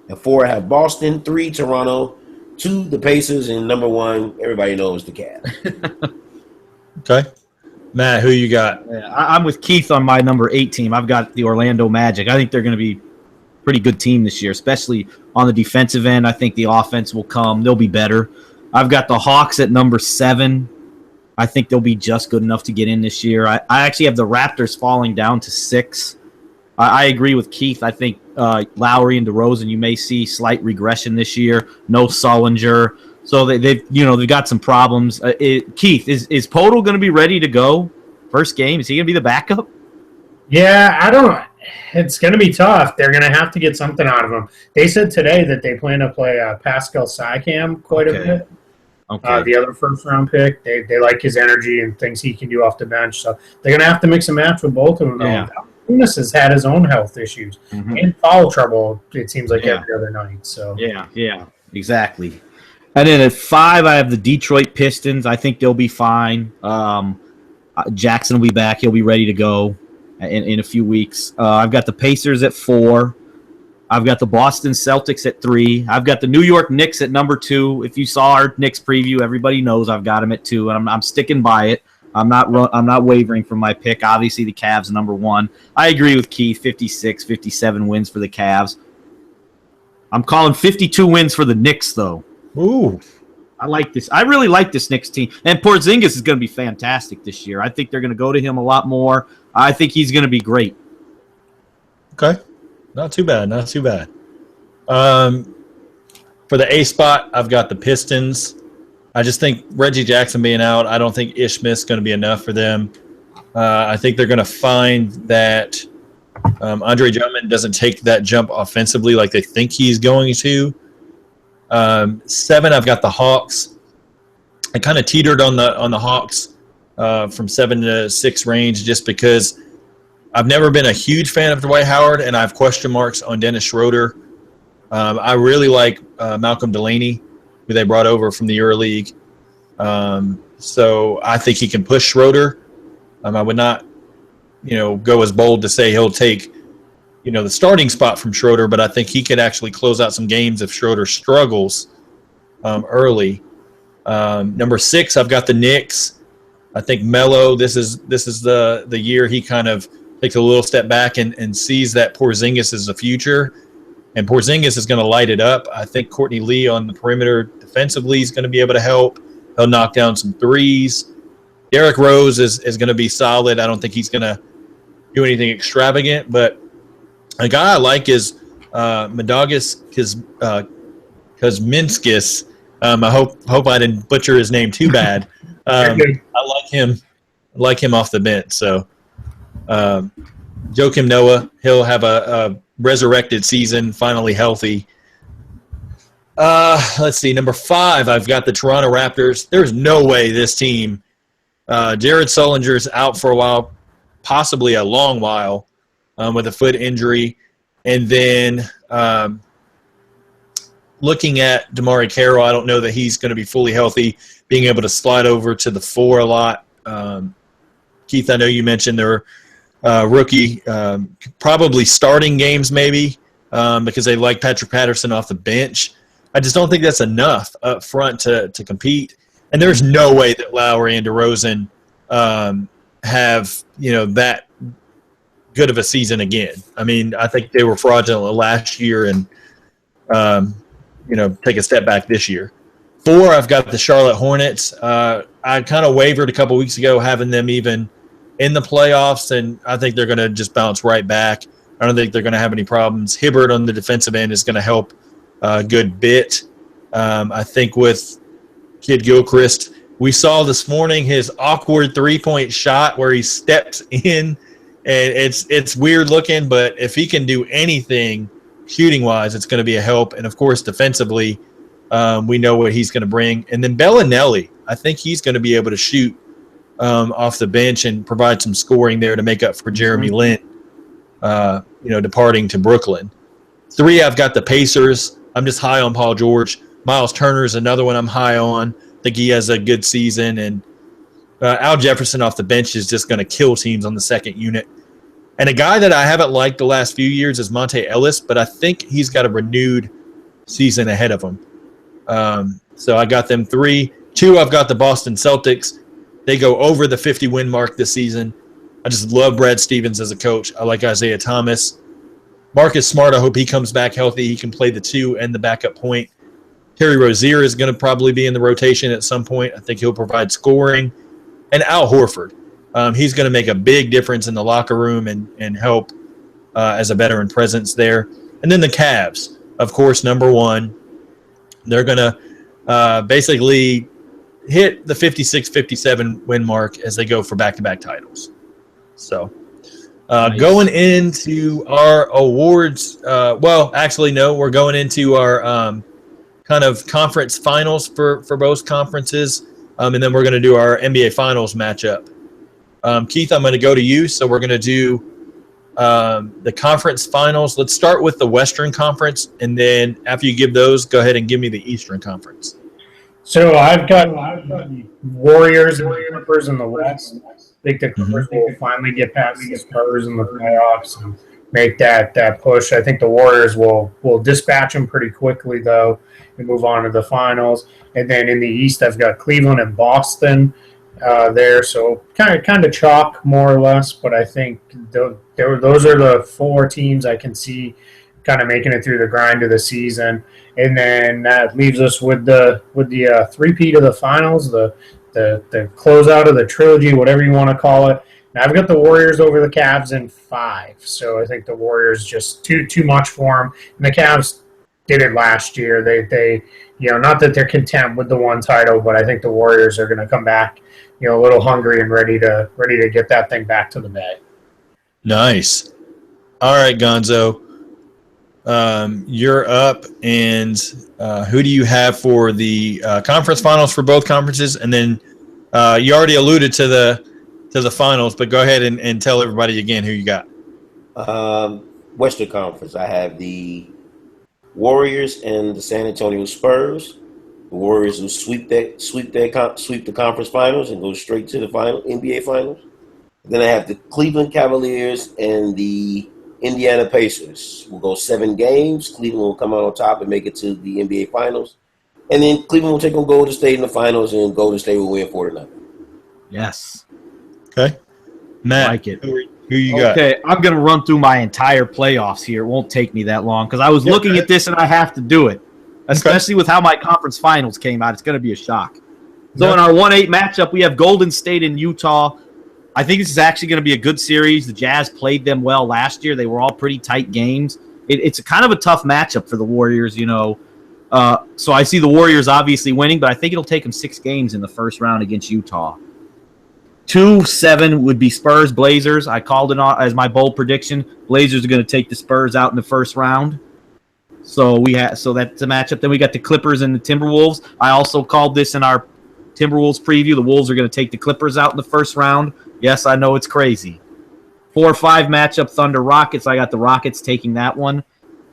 At 4, I have Boston. 3, Toronto. 2, the Pacers. And number 1, everybody knows the Cavs. Okay. Matt, who you got? Yeah, I'm with Keith on my number 8 team. I've got the Orlando Magic. I think they're going to be a pretty good team this year, especially on the defensive end. I think the offense will come. They'll be better. I've got the Hawks at number 7. I think they'll be just good enough to get in this year. I actually have the Raptors falling down to 6. I agree with Keith. I think Lowry and DeRozan, you may see slight regression this year. No Sullinger. So they've got some problems. Keith, is Podol going to be ready to go first game? Is he going to be the backup? Yeah, I don't. It's going to be tough. They're going to have to get something out of him. They said today that they plan to play Pascal Siakam quite a bit. Okay. The other first-round pick, they like his energy and things he can do off the bench. So they're going to have to mix and match with both of them. Yeah. Eunice has had his own health issues and foul trouble, it seems like, every other night. So Yeah, exactly. And then at 5, I have the Detroit Pistons. I think they'll be fine. Jackson will be back. He'll be ready to go in a few weeks. I've got the Pacers at 4. I've got the Boston Celtics at 3. I've got the New York Knicks at number 2. If you saw our Knicks preview, everybody knows I've got them at 2, and I'm sticking by it. I'm not wavering from my pick. Obviously, the Cavs number 1. I agree with Keith. 56, 57 wins for the Cavs. I'm calling 52 wins for the Knicks, though. Ooh. I like this. I really like this Knicks team. And Porzingis is going to be fantastic this year. I think they're going to go to him a lot more. I think he's going to be great. Okay. Not too bad. For the A spot, I've got the Pistons. I just think Reggie Jackson being out, I don't think Ish Smith's going to be enough for them. I think they're going to find that Andre Drummond doesn't take that jump offensively like they think he's going to. 7, I've got the Hawks. I kind of teetered on the Hawks from 7 to 6 range just because I've never been a huge fan of Dwight Howard, and I have question marks on Dennis Schroeder. I really like Malcolm Delaney, who they brought over from the EuroLeague. So I think he can push Schroeder. I would not, go as bold to say he'll take the starting spot from Schroeder, but I think he could actually close out some games if Schroeder struggles early. Number 6, I've got the Knicks. I think Melo, this is the year he kind of takes a little step back and sees that Porzingis is the future, and Porzingis is going to light it up. I think Courtney Lee on the perimeter defensively is going to be able to help. He'll knock down some threes. Derrick Rose is going to be solid. I don't think he's going to do anything extravagant, but a guy I like is Medagis Kuzminskis. I hope I didn't butcher his name too bad. I like him off the bench. So Joakim Noah, he'll have a resurrected season, finally healthy. Let's see, number 5, I've got the Toronto Raptors. There's no way this team, Jared Sullinger's out for a while, possibly a long while, with a foot injury. And then looking at DeMarre Carroll, I don't know that he's going to be fully healthy, being able to slide over to the 4 a lot. Keith, I know you mentioned their rookie probably starting games maybe because they like Patrick Patterson off the bench. I just don't think that's enough up front to compete. And there's no way that Lowry and DeRozan have, that good of a season again. I mean, I think they were fraudulent last year and, take a step back this year. 4, I've got the Charlotte Hornets. I kind of wavered a couple weeks ago having them even in the playoffs, and I think they're going to just bounce right back. I don't think they're going to have any problems. Hibbert on the defensive end is going to help a good bit. I think with Kid Gilchrist, we saw this morning his awkward 3-point shot where he steps in, and it's weird looking, but if he can do anything shooting-wise, it's going to be a help. And, of course, defensively, we know what he's going to bring. And then Bellinelli, I think he's going to be able to shoot off the bench and provide some scoring there to make up for Jeremy Lin, departing to Brooklyn. 3, I've got the Pacers. I'm just high on Paul George. Miles Turner is another one I'm high on. I think he has a good season. And Al Jefferson off the bench is just going to kill teams on the second unit. And a guy that I haven't liked the last few years is Monte Ellis, but I think he's got a renewed season ahead of him. So I got them 3. 2, I've got the Boston Celtics. They go over the 50-win mark this season. I just love Brad Stevens as a coach. I like Isaiah Thomas. Marcus Smart, I hope he comes back healthy. He can play the 2 and the backup point. Terry Rozier is going to probably be in the rotation at some point. I think he'll provide scoring. And Al Horford. He's going to make a big difference in the locker room and help as a veteran presence there. And then the Cavs, of course, number 1. They're going to basically hit the 56-57 win mark as they go for back-to-back titles. So nice. Going into our awards, we're going into our kind of conference finals for both conferences, and then we're going to do our NBA Finals matchup. Keith, I'm going to go to you, so we're going to do the conference finals. Let's start with the Western Conference, and then after you give those, go ahead and give me the Eastern Conference. So I've got the Warriors and the Clippers in the West. I think the Clippers will finally get past the Spurs in the playoffs and make that push. I think the Warriors will dispatch them pretty quickly, though, and move on to the finals. And then in the East, I've got Cleveland and Boston there. So kind of chalk, more or less. But I think those are the 4 teams I can see kind of making it through the grind of the season. And then that leaves us with the three-peat of the finals, the closeout of the trilogy, whatever you want to call it. Now I've got the Warriors over the Cavs in 5, so I think the Warriors just too much for them. And the Cavs did it last year. They not that they're content with the 1 title, but I think the Warriors are going to come back, a little hungry and ready to get that thing back to the Bay. Nice. All right, Gonzo. You're up, and who do you have for the conference finals for both conferences? And then you already alluded to the finals, but go ahead and tell everybody again who you got. Western Conference, I have the Warriors and the San Antonio Spurs. The Warriors will sweep the conference finals and go straight to the NBA finals. Then I have the Cleveland Cavaliers and the Indiana Pacers. We'll go 7 games. Cleveland will come out on top and make it to the NBA Finals. And then Cleveland will take on Golden State in the finals, and Golden State will win 4-0. Yes. Okay. Matt, like it. who Who you got? Okay, I'm going to run through my entire playoffs here. It won't take me that long because I was looking at this and I have to do it, especially with how my conference finals came out. It's going to be a shock. So in our 1-8 matchup, we have Golden State and Utah. I think this is actually going to be a good series. The Jazz played them well last year. They were all pretty tight games. It's a kind of a tough matchup for the Warriors, So I see the Warriors obviously winning, but I think it'll take them 6 games in the first round against Utah. 2-7 would be Spurs Blazers. I called it as my bold prediction. Blazers are going to take the Spurs out in the first round. So that's a matchup. Then we got the Clippers and the Timberwolves. I also called this in our Timberwolves preview. The Wolves are going to take the Clippers out in the first round. Yes, I know it's crazy. 4-5 matchup Thunder Rockets. I got the Rockets taking that one.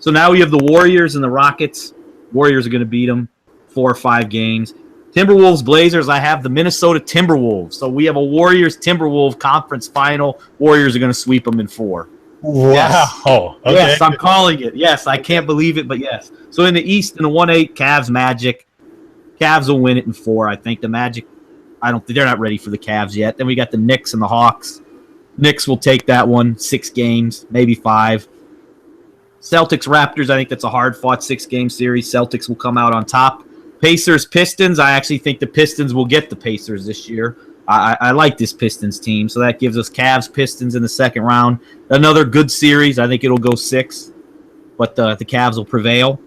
So now we have the Warriors and the Rockets. Warriors are going to beat them 4 or 5 games. Timberwolves, Blazers, I have the Minnesota Timberwolves. So we have a Warriors-Timberwolves conference final. Warriors are going to sweep them in 4. Wow. Yes. Okay. Yes, I'm calling it. Yes, I can't believe it, but yes. So in the East, in the 1-8, Cavs, Magic. Cavs will win it in 4. I think the Magic, they're not ready for the Cavs yet. Then we got the Knicks and the Hawks. Knicks will take that one 6 games, maybe 5. Celtics, Raptors, I think that's a hard-fought 6-game series. Celtics will come out on top. Pacers, Pistons. I actually think the Pistons will get the Pacers this year. I like this Pistons team, so that gives us Cavs, Pistons in the second round. Another good series. I think it'll go 6, but the Cavs will prevail.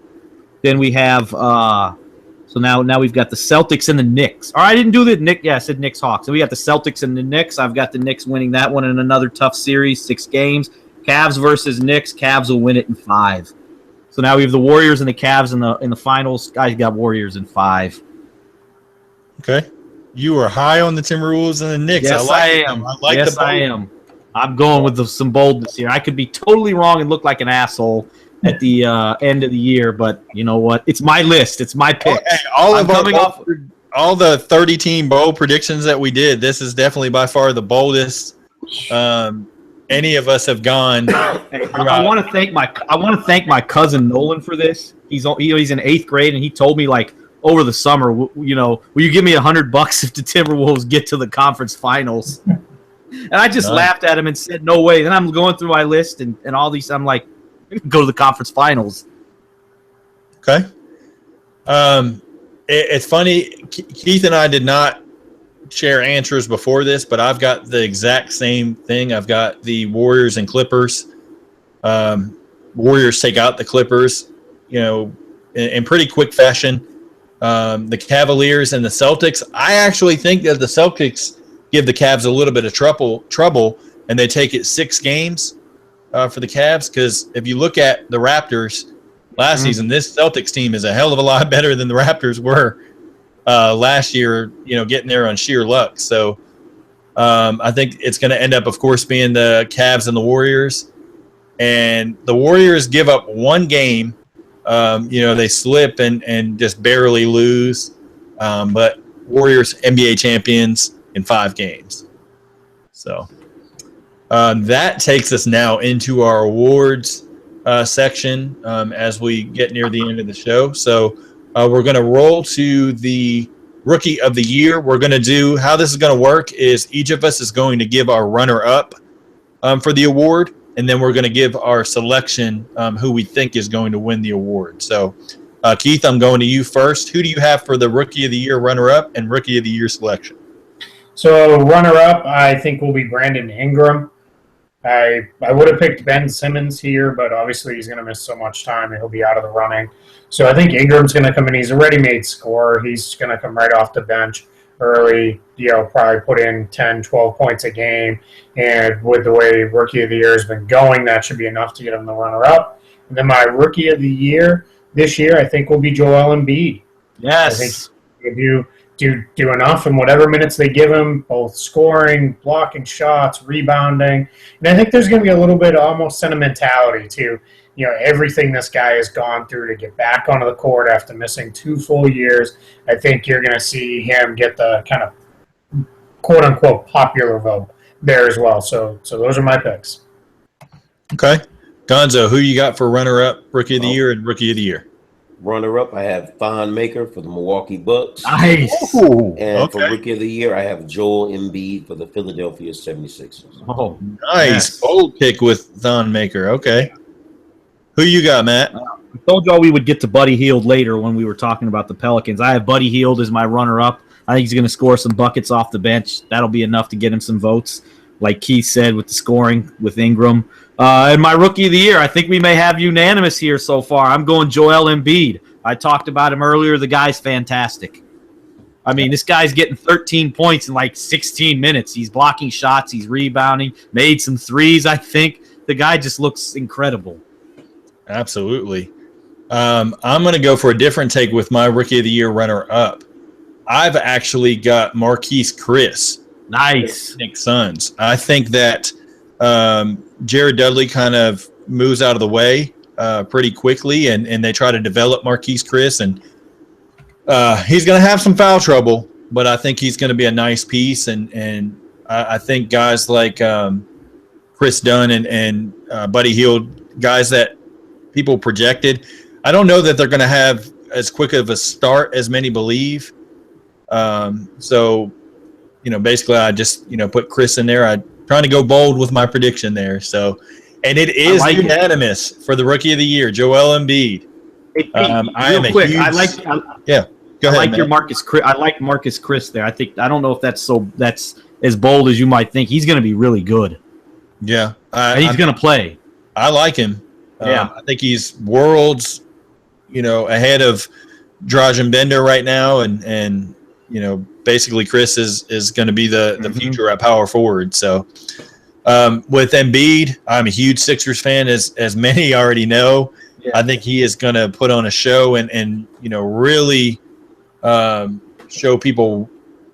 Then we have so now we've got the Celtics and the Knicks. Or I didn't do the Knicks. Yeah, I said Knicks Hawks. So we got the Celtics and the Knicks. I've got the Knicks winning that one in another tough series, 6 games. Cavs versus Knicks. Cavs will win it in 5. So now we have the Warriors and the Cavs in the finals. Guys got Warriors in 5. Okay. You are high on the Timberwolves and the Knicks. Yes, I am. like yes, I am. I'm going with some boldness here. I could be totally wrong and look like an asshole at the end of the year, but you know what? It's my list. It's my pick. Hey, all the 30-team bold predictions that we did, this is definitely by far the boldest any of us have gone. I want to thank my cousin Nolan for this. He's in 8th grade, and he told me over the summer, will you give me $100 if the Timberwolves get to the conference finals? And I just laughed at him and said, no way. Then I'm going through my list and all these. I'm like, go to the conference finals. Okay. It's funny. Keith and I did not share answers before this, but I've got the exact same thing. I've got the Warriors and Clippers. Warriors take out the Clippers, in pretty quick fashion. The Cavaliers and the Celtics. I actually think that the Celtics give the Cavs a little bit of trouble, and they take it 6 games for the Cavs. Because if you look at the Raptors last season, this Celtics team is a hell of a lot better than the Raptors were last year. Getting there on sheer luck. So I think it's going to end up, of course, being the Cavs and the Warriors. And the Warriors give up 1 game. They slip and just barely lose. But Warriors NBA champions in 5 games. So that takes us now into our awards section as we get near the end of the show. So we're going to roll to the Rookie of the Year. We're going to do how this is going to work is each of us is going to give our runner-up for the award. And then we're going to give our selection who we think is going to win the award. So, Keith, I'm going to you first. Who do you have for the Rookie of the Year runner-up and Rookie of the Year selection? So, runner-up, I think will be Brandon Ingram. I would have picked Ben Simmons here, but obviously he's going to miss so much time and he'll be out of the running. So I think Ingram's going to come in. He's a ready-made scorer. He's going to come right off the bench early, probably put in 10, 12 points a game. And with the way Rookie of the Year has been going, that should be enough to get him the runner-up. And then my Rookie of the Year this year, I think, will be Joel Embiid. Yes. I think if you do enough in whatever minutes they give him, both scoring, blocking shots, rebounding. And I think there's going to be a little bit of almost sentimentality to, everything this guy has gone through to get back onto the court after missing 2 full years. I think you're going to see him get the kind of quote-unquote popular vote there as well. So those are my picks. Okay. Gonzo, who you got for runner-up, Rookie of the Year, and Rookie of the Year? runner-up, I have Thon Maker for the Milwaukee Bucks. Nice. Ooh, And for okay. Rookie of the Year, I have Joel Embiid for the Philadelphia 76ers. Oh, Nice. yes. Bold pick with Thon Maker. Okay. Who you got, Matt? I told y'all we would get to Buddy Hield later when we were talking about the Pelicans. I have Buddy Hield as my runner-up. I think he's going to score some buckets off the bench. That'll be enough to get him some votes, like Keith said, with the scoring with Ingram. And my Rookie of the Year, I think we may have unanimous here so far. I'm going Joel Embiid. I talked about him earlier. The guy's fantastic. I mean, this guy's getting 13 points in like 16 minutes. He's blocking shots. He's rebounding. Made some threes, I think. The guy just looks incredible. Absolutely. I'm going to go for a different take with my Rookie of the Year runner-up. I've actually got Marquise Chris. Nice. Phoenix Suns. I think that Jared Dudley kind of moves out of the way pretty quickly, and they try to develop Marquise Chris, and he's going to have some foul trouble, but I think he's going to be a nice piece, and I think guys like Chris Dunn and Buddy Hield, guys that people projected, I don't know that they're going to have as quick of a start as many believe. So, basically I just, put Chris in there. I'm trying to go bold with my prediction there. So, and it is unanimous for the Rookie of the Year, Joel Embiid. I am quick, a huge, Go ahead, Matt. your Marcus Chris. I like Marcus Chris there. I don't know if that's as bold as you might think. He's going to be really good. Yeah. And he's going to play. I like him. Yeah. I think he's worlds, ahead of Dragan Bender right now. And basically Chris is going to be the future at power forward. So with Embiid, I'm a huge Sixers fan, as many already know. Yeah. I think he is going to put on a show and really show people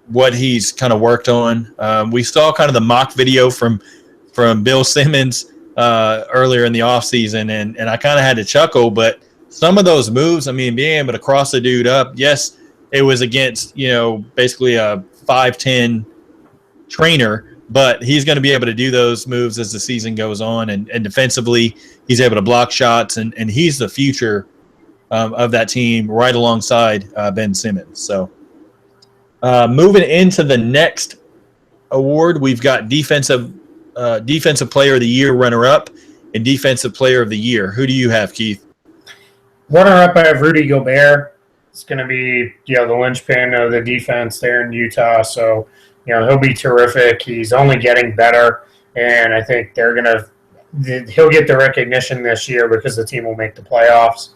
what he's kind of worked on. We saw kind of the mock video from Bill Simmons earlier in the offseason, and I kind of had to chuckle, but some of those moves, I mean, being able to cross a dude up, yes, it was against, basically a 5'10" trainer, but he's going to be able to do those moves as the season goes on, and defensively, he's able to block shots, and he's the future of that team right alongside Ben Simmons. So moving into the next award, we've got Defensive Player of the Year runner-up and Defensive Player of the Year. Who do you have, Keith? Runner-up, I have Rudy Gobert. It's going to be, the linchpin of the defense there in Utah. So, he'll be terrific. He's only getting better, and I think he'll get the recognition this year because the team will make the playoffs.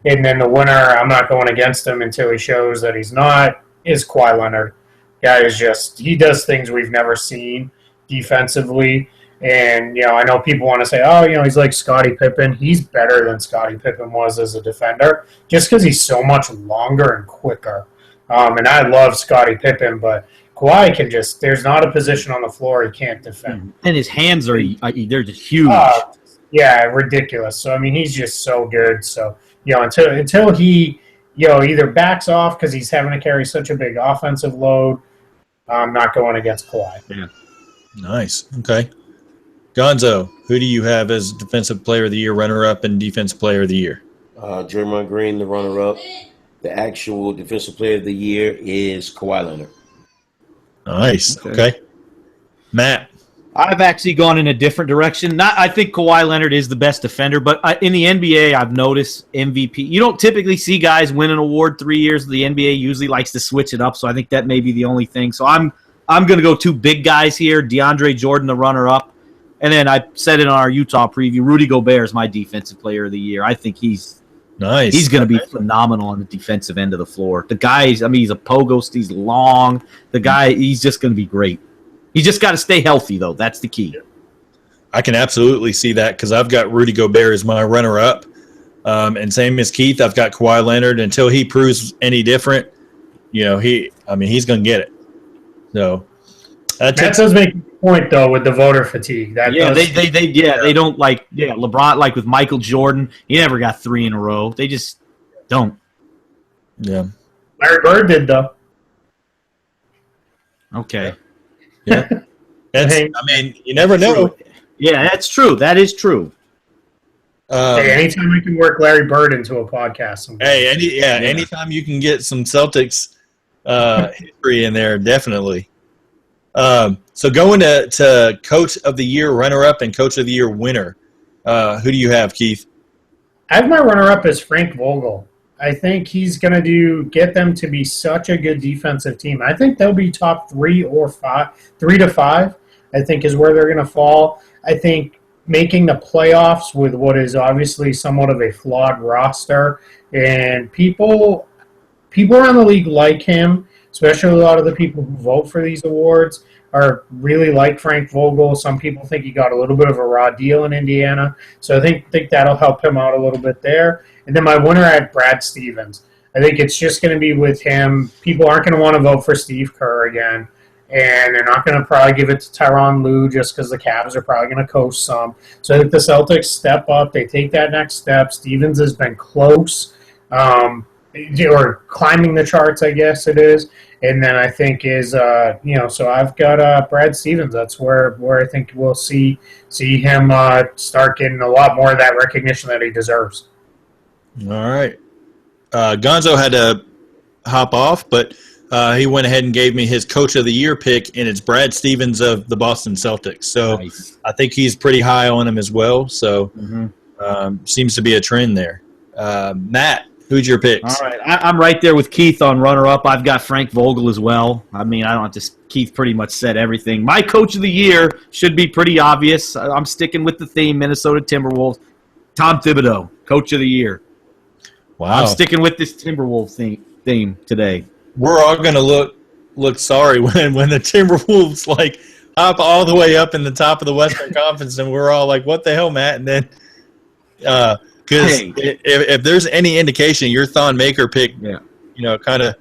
And then the winner, I'm not going against him until he shows that he's not, is Kawhi Leonard. Guy is he does things we've never seen defensively. And, I know people want to say, he's like Scottie Pippen. He's better than Scottie Pippen was as a defender just because he's so much longer and quicker. And I love Scottie Pippen, but Kawhi can there's not a position on the floor he can't defend. And his hands they're just huge. Yeah, ridiculous. So, I mean, he's just so good. So, until he, either backs off because he's having to carry such a big offensive load, I'm not going against Kawhi. Yeah. Nice. Okay. Gonzo, who do you have as Defensive Player of the Year runner-up and Defensive Player of the Year? Draymond Green, the runner-up. The actual Defensive Player of the Year is Kawhi Leonard. Nice. Okay. Matt. I've actually gone in a different direction. I think Kawhi Leonard is the best defender, but in the NBA, I've noticed MVP. You don't typically see guys win an award 3 years. The NBA usually likes to switch it up, so I think that may be the only thing. So I'm going to go two big guys here. DeAndre Jordan, the runner-up. And then I said it on our Utah preview, Rudy Gobert is my Defensive Player of the Year. I think he's nice. He's going to be phenomenal on the defensive end of the floor. The guy, he's a pogost. He's long. The guy, he's just going to be great. You just got to stay healthy, though. That's the key. I can absolutely see that because I've got Rudy Gobert as my runner-up. And same as Keith, I've got Kawhi Leonard. Until he proves any different, he's going to get it. So that does make a point, though, with the voter fatigue. They don't LeBron, like with Michael Jordan, he never got 3 in a row. They just don't. Yeah. Larry Bird did, though. Okay. Yeah. You never know. Yeah, that's true. That is true. Hey, anytime I can work Larry Bird into a podcast. Anytime you can get some Celtics history in there, definitely. So going to Coach of the Year runner-up and Coach of the Year winner, who do you have, Keith? I have my runner-up as Frank Vogel. I think he's going to get them to be such a good defensive team. I think they'll be top 3 or 5, 3 to 5. I think is where they're going to fall. I think making the playoffs with what is obviously somewhat of a flawed roster, and people around the league like him, especially a lot of the people who vote for these awards are really like Frank Vogel. Some people think he got a little bit of a raw deal in Indiana, so I think that'll help him out a little bit there. And then my winner, I have Brad Stevens. I think it's just going to be with him. People aren't going to want to vote for Steve Kerr again, and they're not going to probably give it to Tyronn Lue just because the Cavs are probably going to coast some. So I think the Celtics step up. They take that next step. Stevens has been close, or climbing the charts, I guess it is. And then I think is, so I've got Brad Stevens. That's where I think we'll see him start getting a lot more of that recognition that he deserves. All right. Gonzo had to hop off, but he went ahead and gave me his Coach of the Year pick, and it's Brad Stevens of the Boston Celtics. So nice. I think he's pretty high on him as well. So seems to be a trend there. Matt, who's your picks? All right. I'm right there with Keith on runner-up. I've got Frank Vogel as well. I mean, I don't have to – Keith pretty much said everything. My Coach of the Year should be pretty obvious. I'm sticking with the theme, Minnesota Timberwolves. Tom Thibodeau, Coach of the Year. Wow. I'm sticking with this Timberwolves theme today. We're all going to look sorry when the Timberwolves hop all the way up in the top of the Western Conference, and we're all like, "What the hell, Matt?" And then, because if there's any indication, your Thon Maker pick, kind of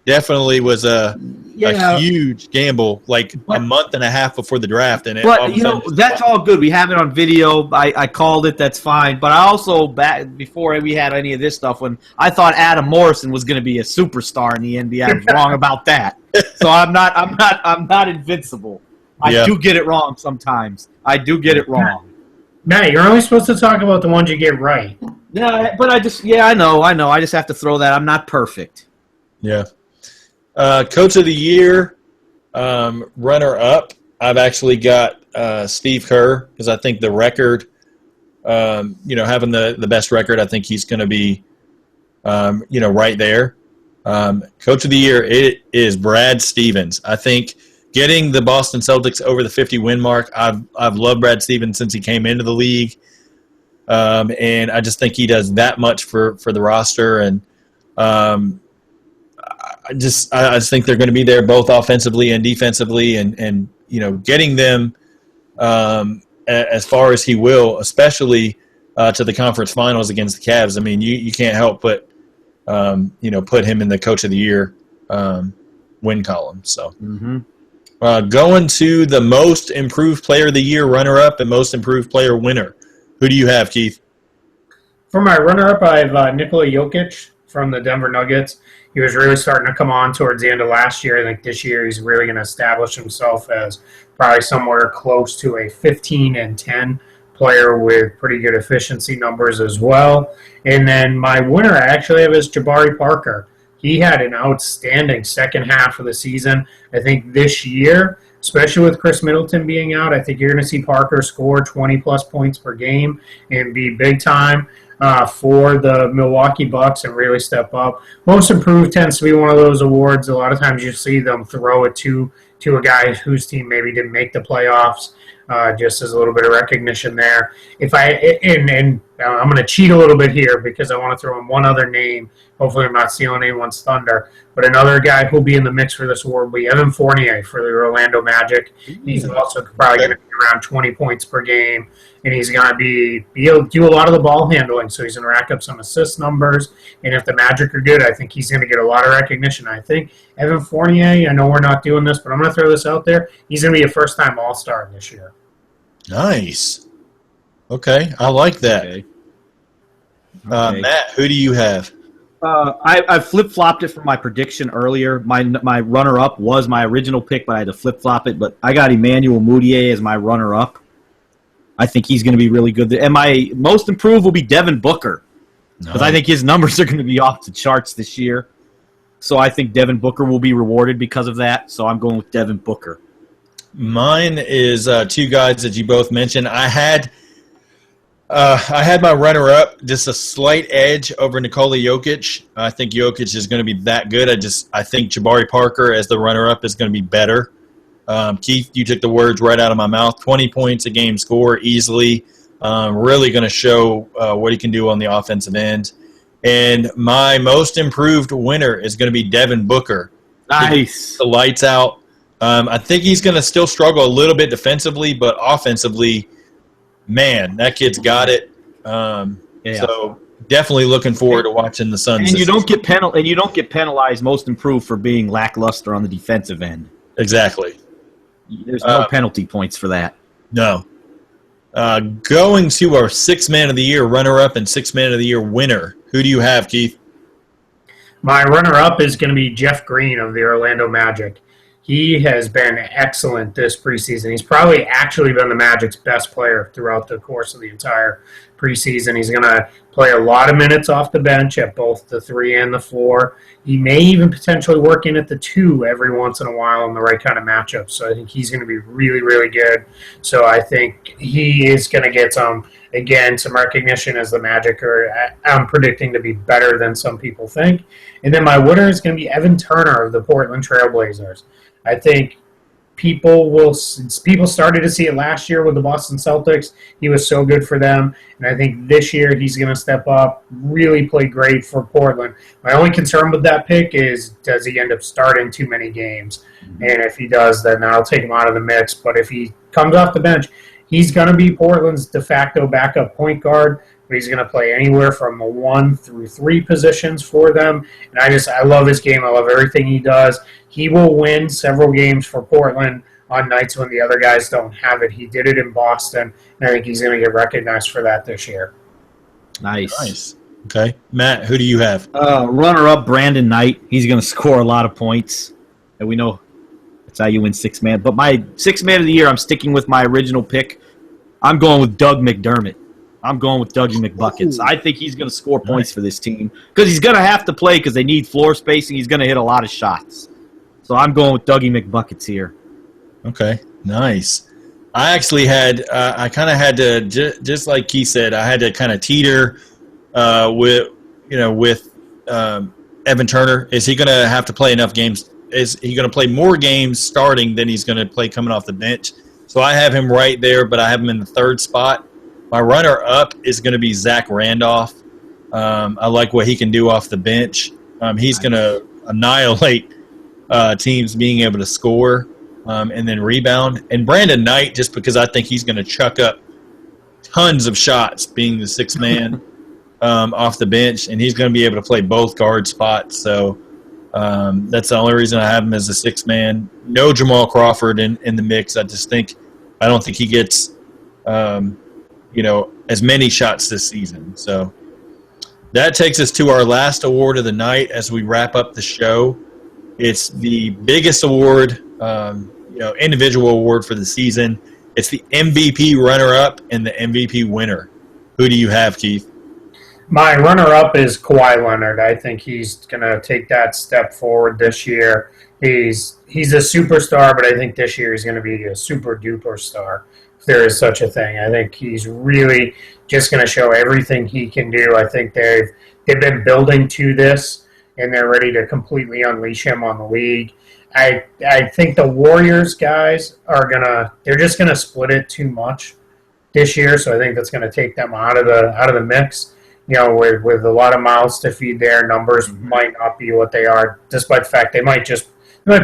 definitely was a huge gamble, a month and a half before the draft, and that's all good. We have it on video. I called it. That's fine. But I also before we had any of this stuff, when I thought Adam Morrison was going to be a superstar in the NBA, I was wrong about that. So I'm not invincible. I do get it wrong sometimes. I do get it wrong. Matt, you're only supposed to talk about the ones you get right. Yeah, but I know. I just have to throw that. I'm not perfect. Yeah. Coach of the Year, runner-up, I've actually got Steve Kerr because I think the record, having the best record, I think he's going to be, right there. Coach of the Year, it is Brad Stevens. I think getting the Boston Celtics over the 50-win mark, I've loved Brad Stevens since he came into the league, and I just think he does that much for the roster, and I just think they're going to be there both offensively and defensively, and getting them as far as he will, especially to the conference finals against the Cavs. I mean, you can't help but put him in the Coach of the Year win column. So going to the Most Improved Player of the Year runner-up and Most Improved Player winner. Who do you have, Keith? For my runner-up, I have Nikola Jokic from the Denver Nuggets. He was really starting to come on towards the end of last year. I think this year he's really going to establish himself as probably somewhere close to a 15-10 player with pretty good efficiency numbers as well. And then my winner I actually have is Jabari Parker. He had an outstanding second half of the season. I think this year, especially with Chris Middleton being out, I think you're going to see Parker score 20-plus points per game and be big time for the Milwaukee Bucks and really step up. Most Improved tends to be one of those awards. A lot of times you see them throw it to a guy whose team maybe didn't make the playoffs, just as a little bit of recognition there. I'm going to cheat a little bit here because I want to throw in one other name. Hopefully I'm not stealing anyone's thunder. But another guy who'll be in the mix for this award will be Evan Fournier for the Orlando Magic. He's also probably going to be around 20 points per game. And he's going to be able to do a lot of the ball handling, so he's going to rack up some assist numbers. And if the Magic are good, I think he's going to get a lot of recognition. I think Evan Fournier, I know we're not doing this, but I'm going to throw this out there. He's going to be a first-time All-Star this year. Nice. Okay, I like that. Okay. Matt, who do you have? I flip-flopped it from my prediction earlier. My runner-up was my original pick, but I had to flip-flop it. But I got Emmanuel Mudiay as my runner-up. I think he's going to be really good. And my most improved will be Devin Booker, because I think his numbers are going to be off the charts this year. So I think Devin Booker will be rewarded because of that. So I'm going with Devin Booker. Mine is two guys that you both mentioned. I had my runner-up just a slight edge over Nikola Jokic. I think Jokic is going to be that good. I think Jabari Parker as the runner-up is going to be better. Keith, you took the words right out of my mouth. 20 points a game score easily. Really going to show what he can do on the offensive end. And my most improved winner is going to be Devin Booker. Nice. The lights out. I think he's going to still struggle a little bit defensively, but offensively, man, that kid's got it. So definitely looking forward to watching the Suns. And you don't get penalized most improved for being lackluster on the defensive end. Exactly. There's no penalty points for that. No. Going to our Sixth Man of the Year runner-up and Sixth Man of the Year winner. Who do you have, Keith? My runner-up is going to be Jeff Green of the Orlando Magic. He has been excellent this preseason. He's probably actually been the Magic's best player throughout the course of the entire preseason. He's going to play a lot of minutes off the bench at both the 3 and the 4. He may even potentially work in at the 2 every once in a while in the right kind of matchup. So I think he's going to be really, really good. So I think he is going to get some recognition as the Magic I'm predicting to be better than some people think. And then my winner is going to be Evan Turner of the Portland Trailblazers. I think people started to see it last year with the Boston Celtics. He was so good for them. And I think this year he's going to step up, really play great for Portland. My only concern with that pick is, does he end up starting too many games? And if he does, then I'll take him out of the mix. But if he comes off the bench, he's going to be Portland's de facto backup point guard. But he's going to play anywhere from the 1 through 3 positions for them. And I love his game. I love everything he does. He will win several games for Portland on nights when the other guys don't have it. He did it in Boston, and I think he's going to get recognized for that this year. Nice. Okay. Matt, who do you have? Runner-up, Brandon Knight. He's going to score a lot of points. And we know that's how you win Sixth Man. But my Sixth Man of the Year, I'm sticking with my original pick. I'm going with Doug McDermott. I'm going with Dougie McBuckets. I think he's going to score points for this team because he's going to have to play because they need floor spacing. He's going to hit a lot of shots. So I'm going with Dougie McBuckets here. Okay, nice. I actually had I kind of had to just like Keith said, I had to kind of teeter with Evan Turner. Is he going to have to play enough games? Is he going to play more games starting than he's going to play coming off the bench? So I have him right there, but I have him in the 3rd spot. My runner-up is going to be Zach Randolph. I like what he can do off the bench. He's going to annihilate teams being able to score and then rebound. And Brandon Knight, just because I think he's going to chuck up tons of shots being the 6th man off the bench, and he's going to be able to play both guard spots. So that's the only reason I have him as the 6th man. No Jamal Crawford in the mix. I don't think he gets as many shots this season. So that takes us to our last award of the night as we wrap up the show. It's the biggest award, individual award for the season. It's the MVP runner-up and the MVP winner. Who do you have, Keith? My runner-up is Kawhi Leonard. I think he's going to take that step forward this year. He's a superstar, but I think this year he's going to be a super-duper star, if there is such a thing. I think he's really just going to show everything he can do. I think they've been building to this, and they're ready to completely unleash him on the league. I think the Warriors guys they're just going to split it too much this year, so I think that's going to take them out of the mix. With a lot of mouths to feed there, numbers might not be what they are, despite the fact they might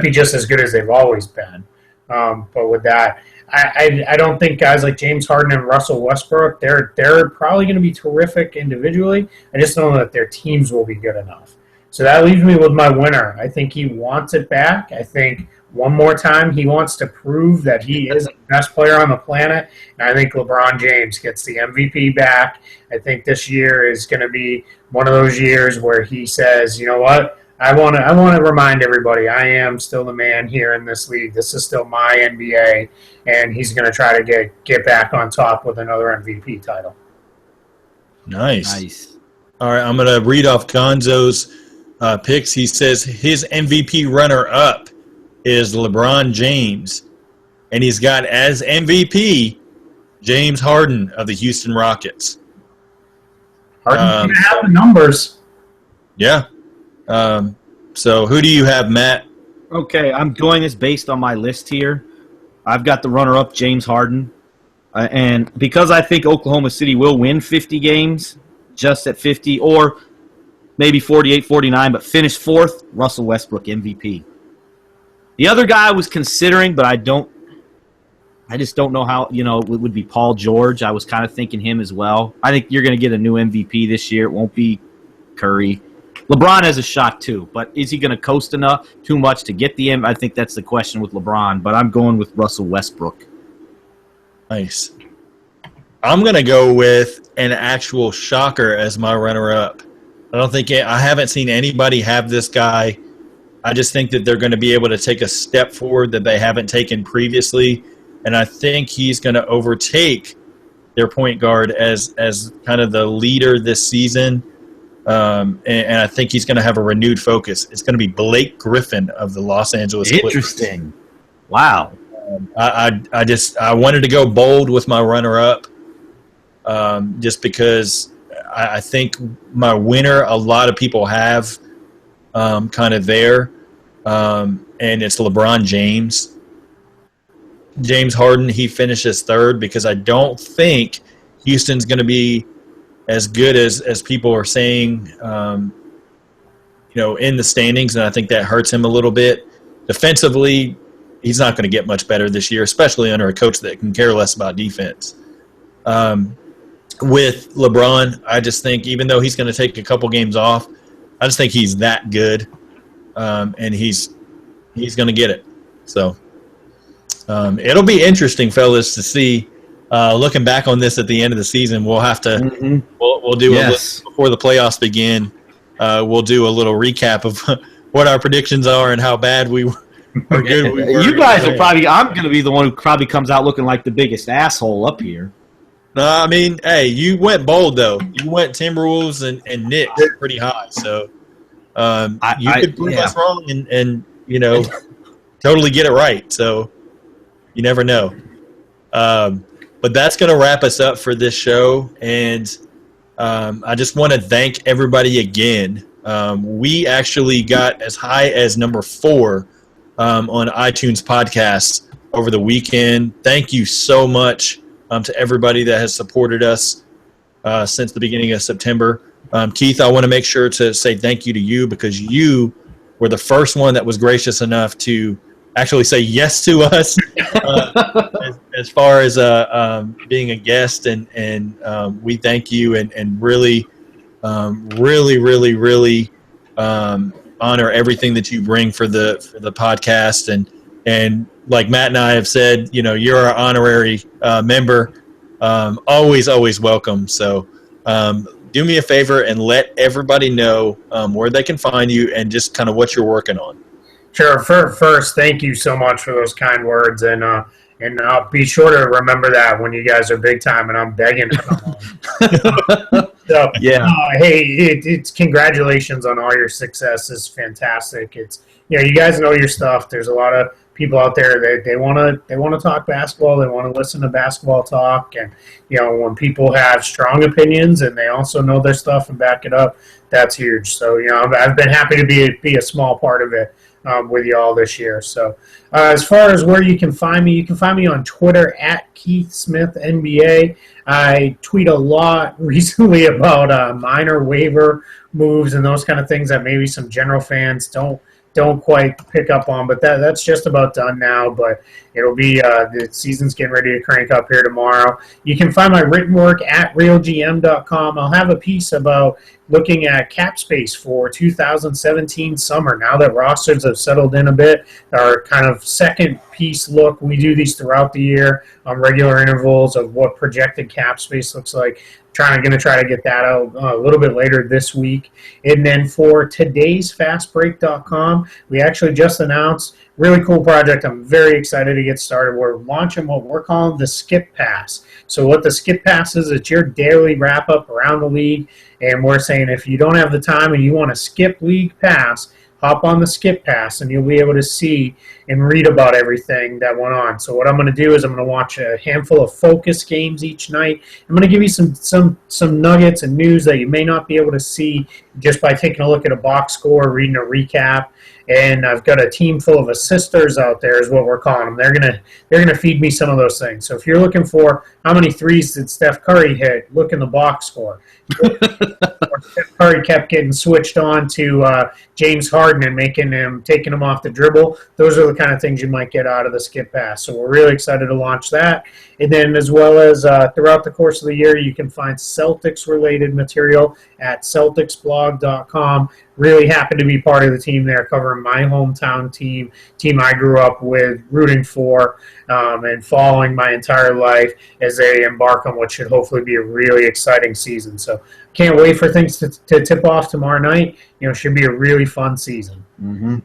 be just as good as they've always been. But with that, I don't think guys like James Harden and Russell Westbrook, they're probably going to be terrific individually. I just don't know that their teams will be good enough. So that leaves me with my winner. I think he wants it back. I think one more time he wants to prove that he is the best player on the planet. And I think LeBron James gets the MVP back. I think this year is going to be one of those years where he says, you know what, want to remind everybody, I am still the man here in this league. This is still my NBA, and he's going to try to get back on top with another MVP title. Nice. All right, I'm going to read off Gonzo's picks. He says his MVP runner-up is LeBron James, and he's got as MVP James Harden of the Houston Rockets. Harden's going to have the numbers. Yeah. So who do you have, Matt? Okay, I'm doing this based on my list here. I've got the runner-up, James Harden. And because I think Oklahoma City will win 50 games, just at 50, or maybe 48, 49, but finish fourth, Russell Westbrook, MVP. The other guy I was considering, but I just don't know how, it would be Paul George. I was kind of thinking him as well. I think you're going to get a new MVP this year. It won't be Curry. LeBron has a shot too, but is he going to coast enough too much to get the M? I think that's the question with LeBron, but I'm going with Russell Westbrook. Nice. I'm going to go with an actual shocker as my runner-up. I haven't seen anybody have this guy. I just think that they're going to be able to take a step forward that they haven't taken previously, and I think he's going to overtake their point guard as kind of the leader this season. And I think he's going to have a renewed focus. It's going to be Blake Griffin of the Los Angeles Clippers. Interesting. Wow. I wanted to go bold with my runner-up, just because I think my winner a lot of people have kind of there, and it's LeBron James. James Harden, he finishes third because I don't think Houston's going to be as good as people are saying, in the standings, and I think that hurts him a little bit. Defensively, he's not going to get much better this year, especially under a coach that can care less about defense. With LeBron, I just think even though he's going to take a couple games off, I just think he's that good, and he's going to get it. So it'll be interesting, fellas, to see. Looking back on this at the end of the season, we'll have to we'll do a little, before the playoffs begin. We'll do a little recap of what our predictions are and how bad we were. Good we were. You guys will probably. I'm going to be the one who probably comes out looking like the biggest asshole up here. No, I mean, hey, you went bold though. You went Timberwolves and Knicks pretty high, so you could prove us wrong and totally get it right. So you never know. But that's going to wrap us up for this show, and I just want to thank everybody again. We actually got as high as number 4 on iTunes podcasts over the weekend. Thank you so much to everybody that has supported us since the beginning of September. Keith, I want to make sure to say thank you to you because you were the first one that was gracious enough to actually say yes to us as far as being a guest, and we thank you and really honor everything that you bring for the podcast, and like Matt and I have said, you're our honorary member, always welcome. So do me a favor and let everybody know where they can find you and just kind of what you're working on. Sure. First, thank you so much for those kind words, and I'll be sure to remember that when you guys are big time and I'm begging to come on. So, yeah. Hey, it's congratulations on all your success. It's fantastic. It's you guys know your stuff. There's a lot of people out there that they want to talk basketball. They want to listen to basketball talk, and when people have strong opinions and they also know their stuff and back it up, that's huge. So I've been happy to be a small part of it. With you all this year. So as far as where you can find me on Twitter at Keith Smith NBA. I tweet a lot recently about minor waiver moves and those kind of things that maybe some general fans don't quite pick up on, but that's just about done now. But It'll be the season's getting ready to crank up here tomorrow. You can find my written work at realgm.com. I'll have a piece about looking at cap space for 2017 summer. Now that rosters have settled in a bit, our kind of second piece look, we do these throughout the year on regular intervals of what projected cap space looks like. Going to try to get that out a little bit later this week. And then for today's fastbreak.com, we actually just announced really cool project. I'm very excited to get started. We're launching what we're calling the Skip Pass. So what the Skip Pass is, it's your daily wrap-up around the league. And we're saying if you don't have the time and you want to skip League Pass, hop on the Skip Pass, and you'll be able to see and read about everything that went on. So what I'm going to do is I'm going to watch a handful of focus games each night. I'm going to give you some nuggets and news that you may not be able to see just by taking a look at a box score, reading a recap. And I've got a team full of assisters out there, is what we're calling them. They're gonna feed me some of those things. So if you're looking for how many threes did Steph Curry hit, look in the box score. Steph Curry kept getting switched on to James Harden and taking him off the dribble. Those are the kind of things you might get out of the Skip Pass. So we're really excited to launch that. And then as well as throughout the course of the year, you can find Celtics-related material at CelticsBlog.com. Really happy to be part of the team there, covering my hometown team I grew up with, rooting for, and following my entire life as they embark on what should hopefully be a really exciting season. So can't wait for things to tip off tomorrow night. Should be a really fun season. Mm-hmm.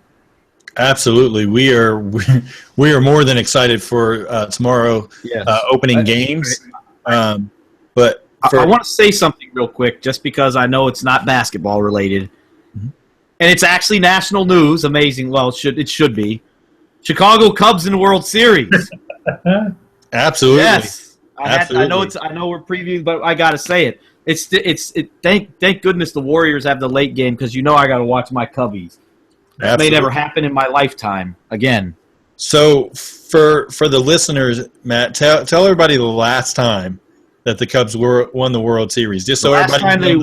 Absolutely, we are more than excited for tomorrow opening games. But I want to say something real quick, just because I know it's not basketball related. And it's actually national news. Amazing. Well, it should be. Chicago Cubs in the World Series. Absolutely. Yes. Absolutely. I know we're previewing, but I got to say it. Thank goodness the Warriors have the late game, because I got to watch my Cubbies. That may never happen in my lifetime again. So for the listeners, Matt, tell everybody the last time that the Cubs won the World Series, just so last time they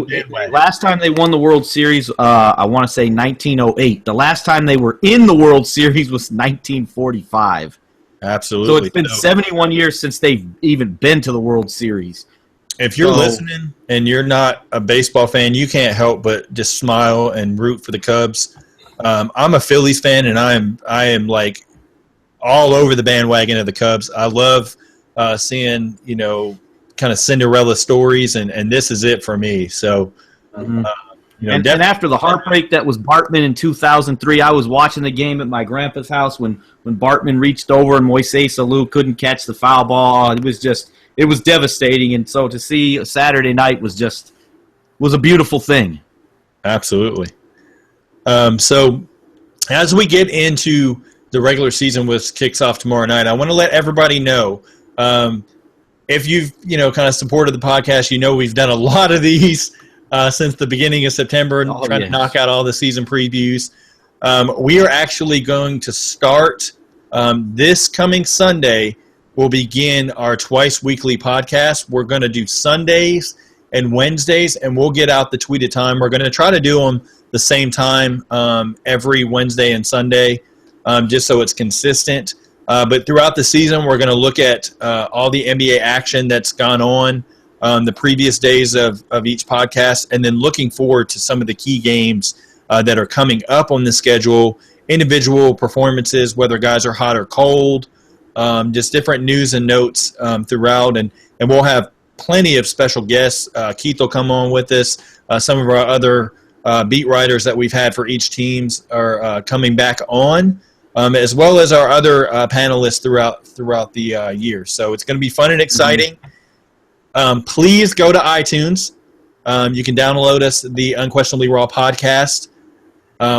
won the World Series, I want to say 1908. The last time they were in the World Series was 1945. Absolutely. So it's been 71 years since they've even been to the World Series. If you're listening and you're not a baseball fan, you can't help but just smile and root for the Cubs. I'm a Phillies fan, and I am like all over the bandwagon of the Cubs. I love seeing kind of Cinderella stories, and this is it for me. So, and after the heartbreak that was Bartman in 2003, I was watching the game at my grandpa's house when Bartman reached over and Moises Alou couldn't catch the foul ball. It was devastating, and so to see a Saturday night was a beautiful thing. Absolutely. So as we get into the regular season, which kicks off tomorrow night, I want to let everybody know. If you've kind of supported the podcast, we've done a lot of these since the beginning of September, trying to knock out all the season previews. We are actually going to start this coming Sunday. We'll begin our twice weekly podcast. We're going to do Sundays and Wednesdays, and we'll get out the tweeted time. We're going to try to do them the same time every Wednesday and Sunday, just so it's consistent. But throughout the season, we're going to look at all the NBA action that's gone on the previous days of each podcast, and then looking forward to some of the key games that are coming up on the schedule, individual performances, whether guys are hot or cold, just different news and notes throughout. And we'll have plenty of special guests. Keith will come on with us. Some of our other beat writers that we've had for each teams are coming back on. As well as our other panelists throughout the year. So it's going to be fun and exciting. Please go to iTunes. You can download us, the Unquestionably Raw podcast.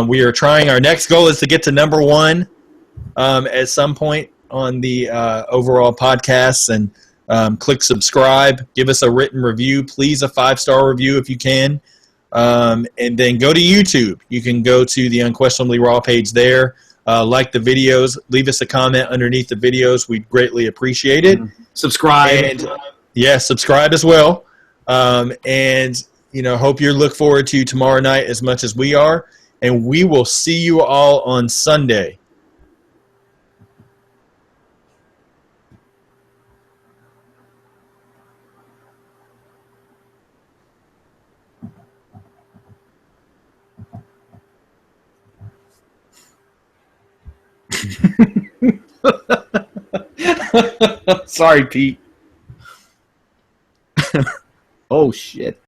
We are trying. Our next goal is to get to number 1 at some point on the overall podcasts. And click subscribe. Give us a written review. Please, a 5-star review if you can. And then go to YouTube. You can go to the Unquestionably Raw page there. Like the videos, leave us a comment underneath the videos. We'd greatly appreciate it. Subscribe. And, subscribe as well. And, hope you look forward to tomorrow night as much as we are. And we will see you all on Sunday. Sorry, Pete. Oh, shit.